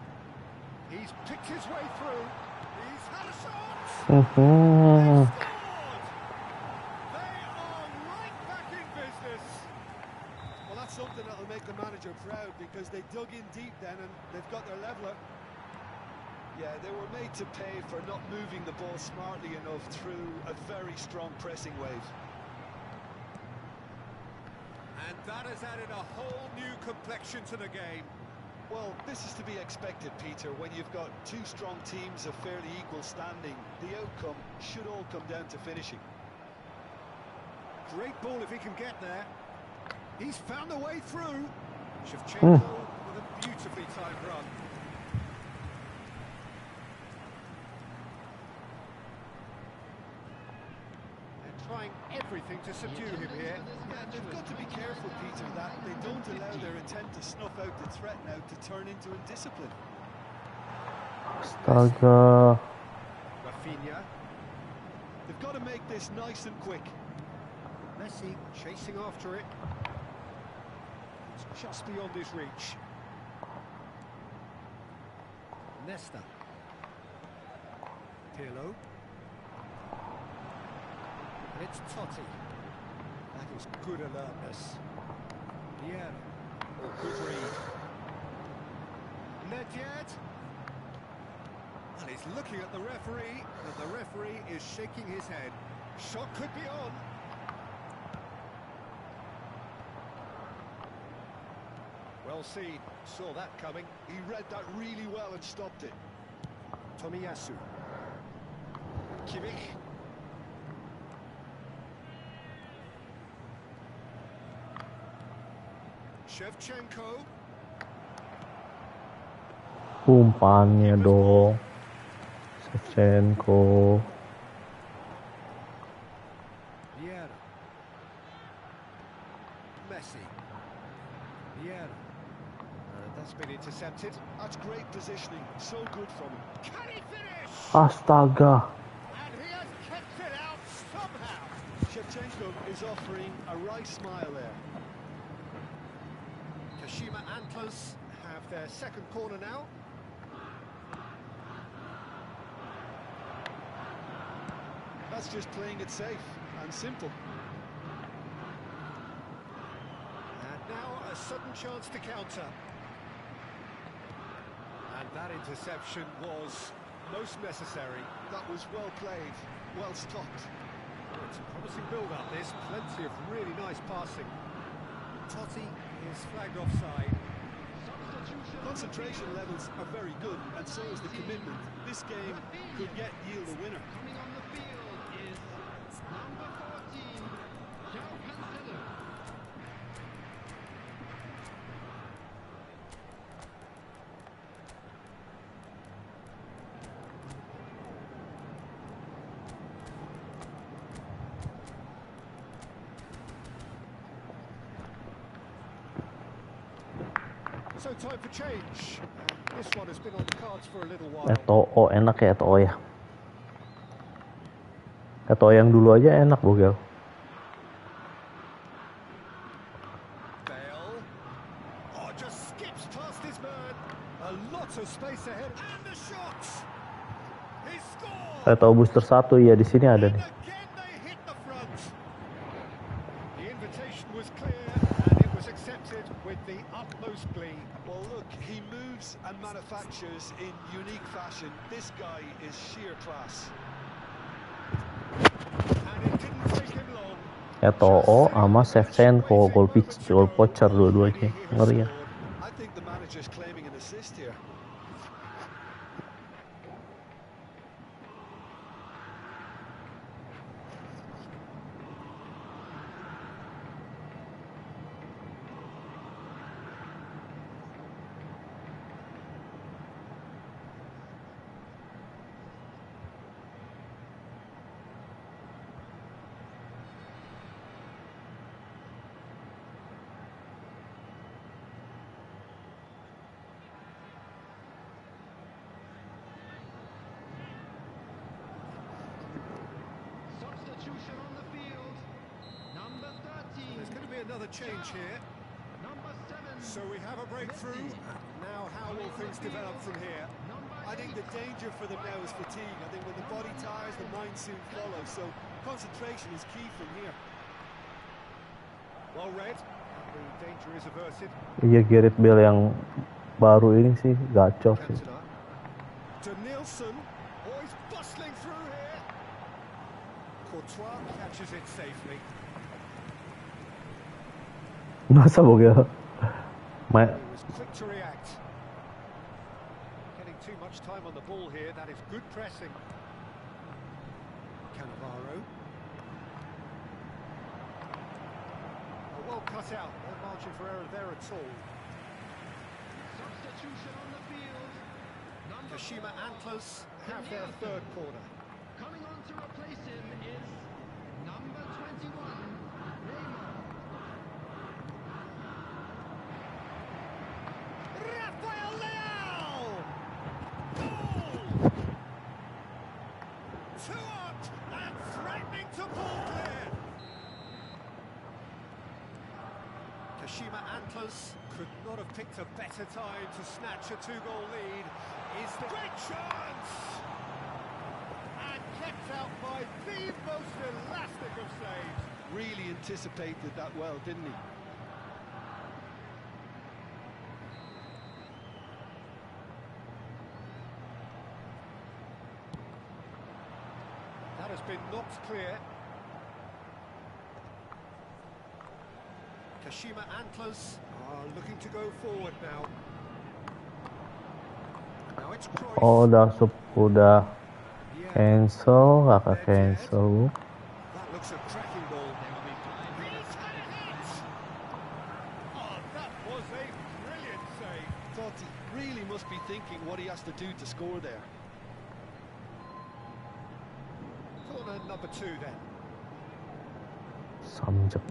He's picked his way through. He's had a shot! They've scored! They are right back in business. Well, that's something that'll make the manager proud because they dug in deep then and they've got their leveller. Yeah, they were made to pay for not moving the ball smartly enough through a very strong pressing wave. And that has added a whole new complexion to the game. Well, this is to be expected, Peter. When you've got two strong teams of fairly equal standing, the outcome should all come down to finishing. Great ball if he can get there. He's found a way through. Shevchenko with a beautifully timed run. Trying everything to subdue him here. Yeah, they've got to be careful, Peter, that they don't allow their intent to snuff out the threat now to turn into indiscipline. Astaga. Rafinha. They've got to make this nice and quick. Messi chasing after it. It's just beyond his reach. Nesta. Pirlo. it's Totti. That is good alertness. Yeah. Oh, good read. Nedved. And he's looking at the referee, and the referee is shaking his head. Shot could be on. Well seen, saw that coming. He read that really well and stopped it. Tomiyasu. Kimmich. Shevchenko. Umpannya dong. Shevchenko. Vieira. Messi. Vieira. That's been intercepted. That's great positioning. So good from him. Can he finish? Astaga. And he has kept it out somehow. Shevchenko is offering a wry smile there. Kashima Antlers have their second corner now. That's just playing it safe and simple. And now a sudden chance to counter. And that interception was most necessary. That was well played, well stopped. Oh, it's a promising build-up, this. Plenty of really nice passing. Totti is flagged offside. Concentration levels are very good, and so is the commitment. This game could yet yield a winner. Coming on the field is number 14, Joe Cancelo. So time for change. And this one has been on the cards for a little while. Eto'o enak ya Eto'o ya. Eto'o yang dulu aja enak Bogel. Bale. Oh, just skips past his man. A lot of space ahead. And the shots. He scored. Eto'o booster 1 ya di sini ada And nih. again they hit the front. The invitation was clear and it was accepted with the utmost glee. Well, look, he moves and manufactures in unique fashion. This guy is sheer class. And it didn't take him long. Eto'o sama Shevchenko gol poacher dua-duanya. Ngeri ya. I think the manager's claiming an assist here. Substitution on the field. Number 13. There's going to be another change here. Number 7. So we have a breakthrough. Now how will things develop from here? I think the danger for them now is fatigue. I think when the body tires, the mind soon follows. So concentration is key from here. Well read. The danger is averted. Iya Gareth Bale yang baru ini sih gacor sih. Cantona. To Nielsen. Oh, he's bustling through here. Courtois catches it safely. Masa Bogel? He was quick to react. Getting too much time on the ball here. That is good pressing. Cannavaro. Well cut out. No margin for error there at all. Substitution on the field. Number Kashima 4. Antlers have their third corner. Coming on to replace him is number 21, Neymar. Rafael Leao! Goal! 2 up and threatening to ball clear. Kashima Antlers could not have picked a better time to snatch a 2-goal lead. Is the great chance! And kept out by the most elastic of saves. Really anticipated that well, didn't he? That has been knocked clear. Kashima Antlers are looking to go forward now. Now it's Cruyff. Oh, udah cancel, kakak cancel. That looks a cracking ball. He's had a hit! Oh, that was a brilliant save. Thought he really must be thinking what he has to do to score there. Corner number 2 then. Samjak.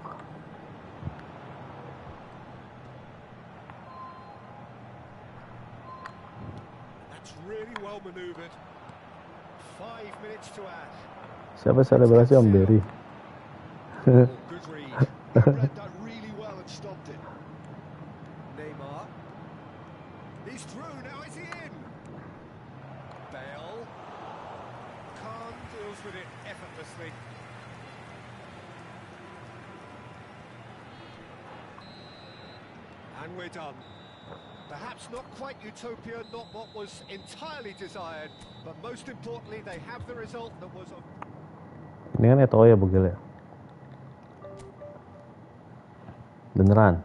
That's really well manoeuvred. 5 minutes to add. Siapa selebrasi Om Berry? Oh, good read. He read that really well and stopped it. Neymar. He's through, now is he in? Bale. Khan deals with it effortlessly. And we're done. Perhaps not quite utopia, not what was entirely desired, but most importantly, they have the result that was of... Ini kan Eto'o ya, Bugil ya? Beneran?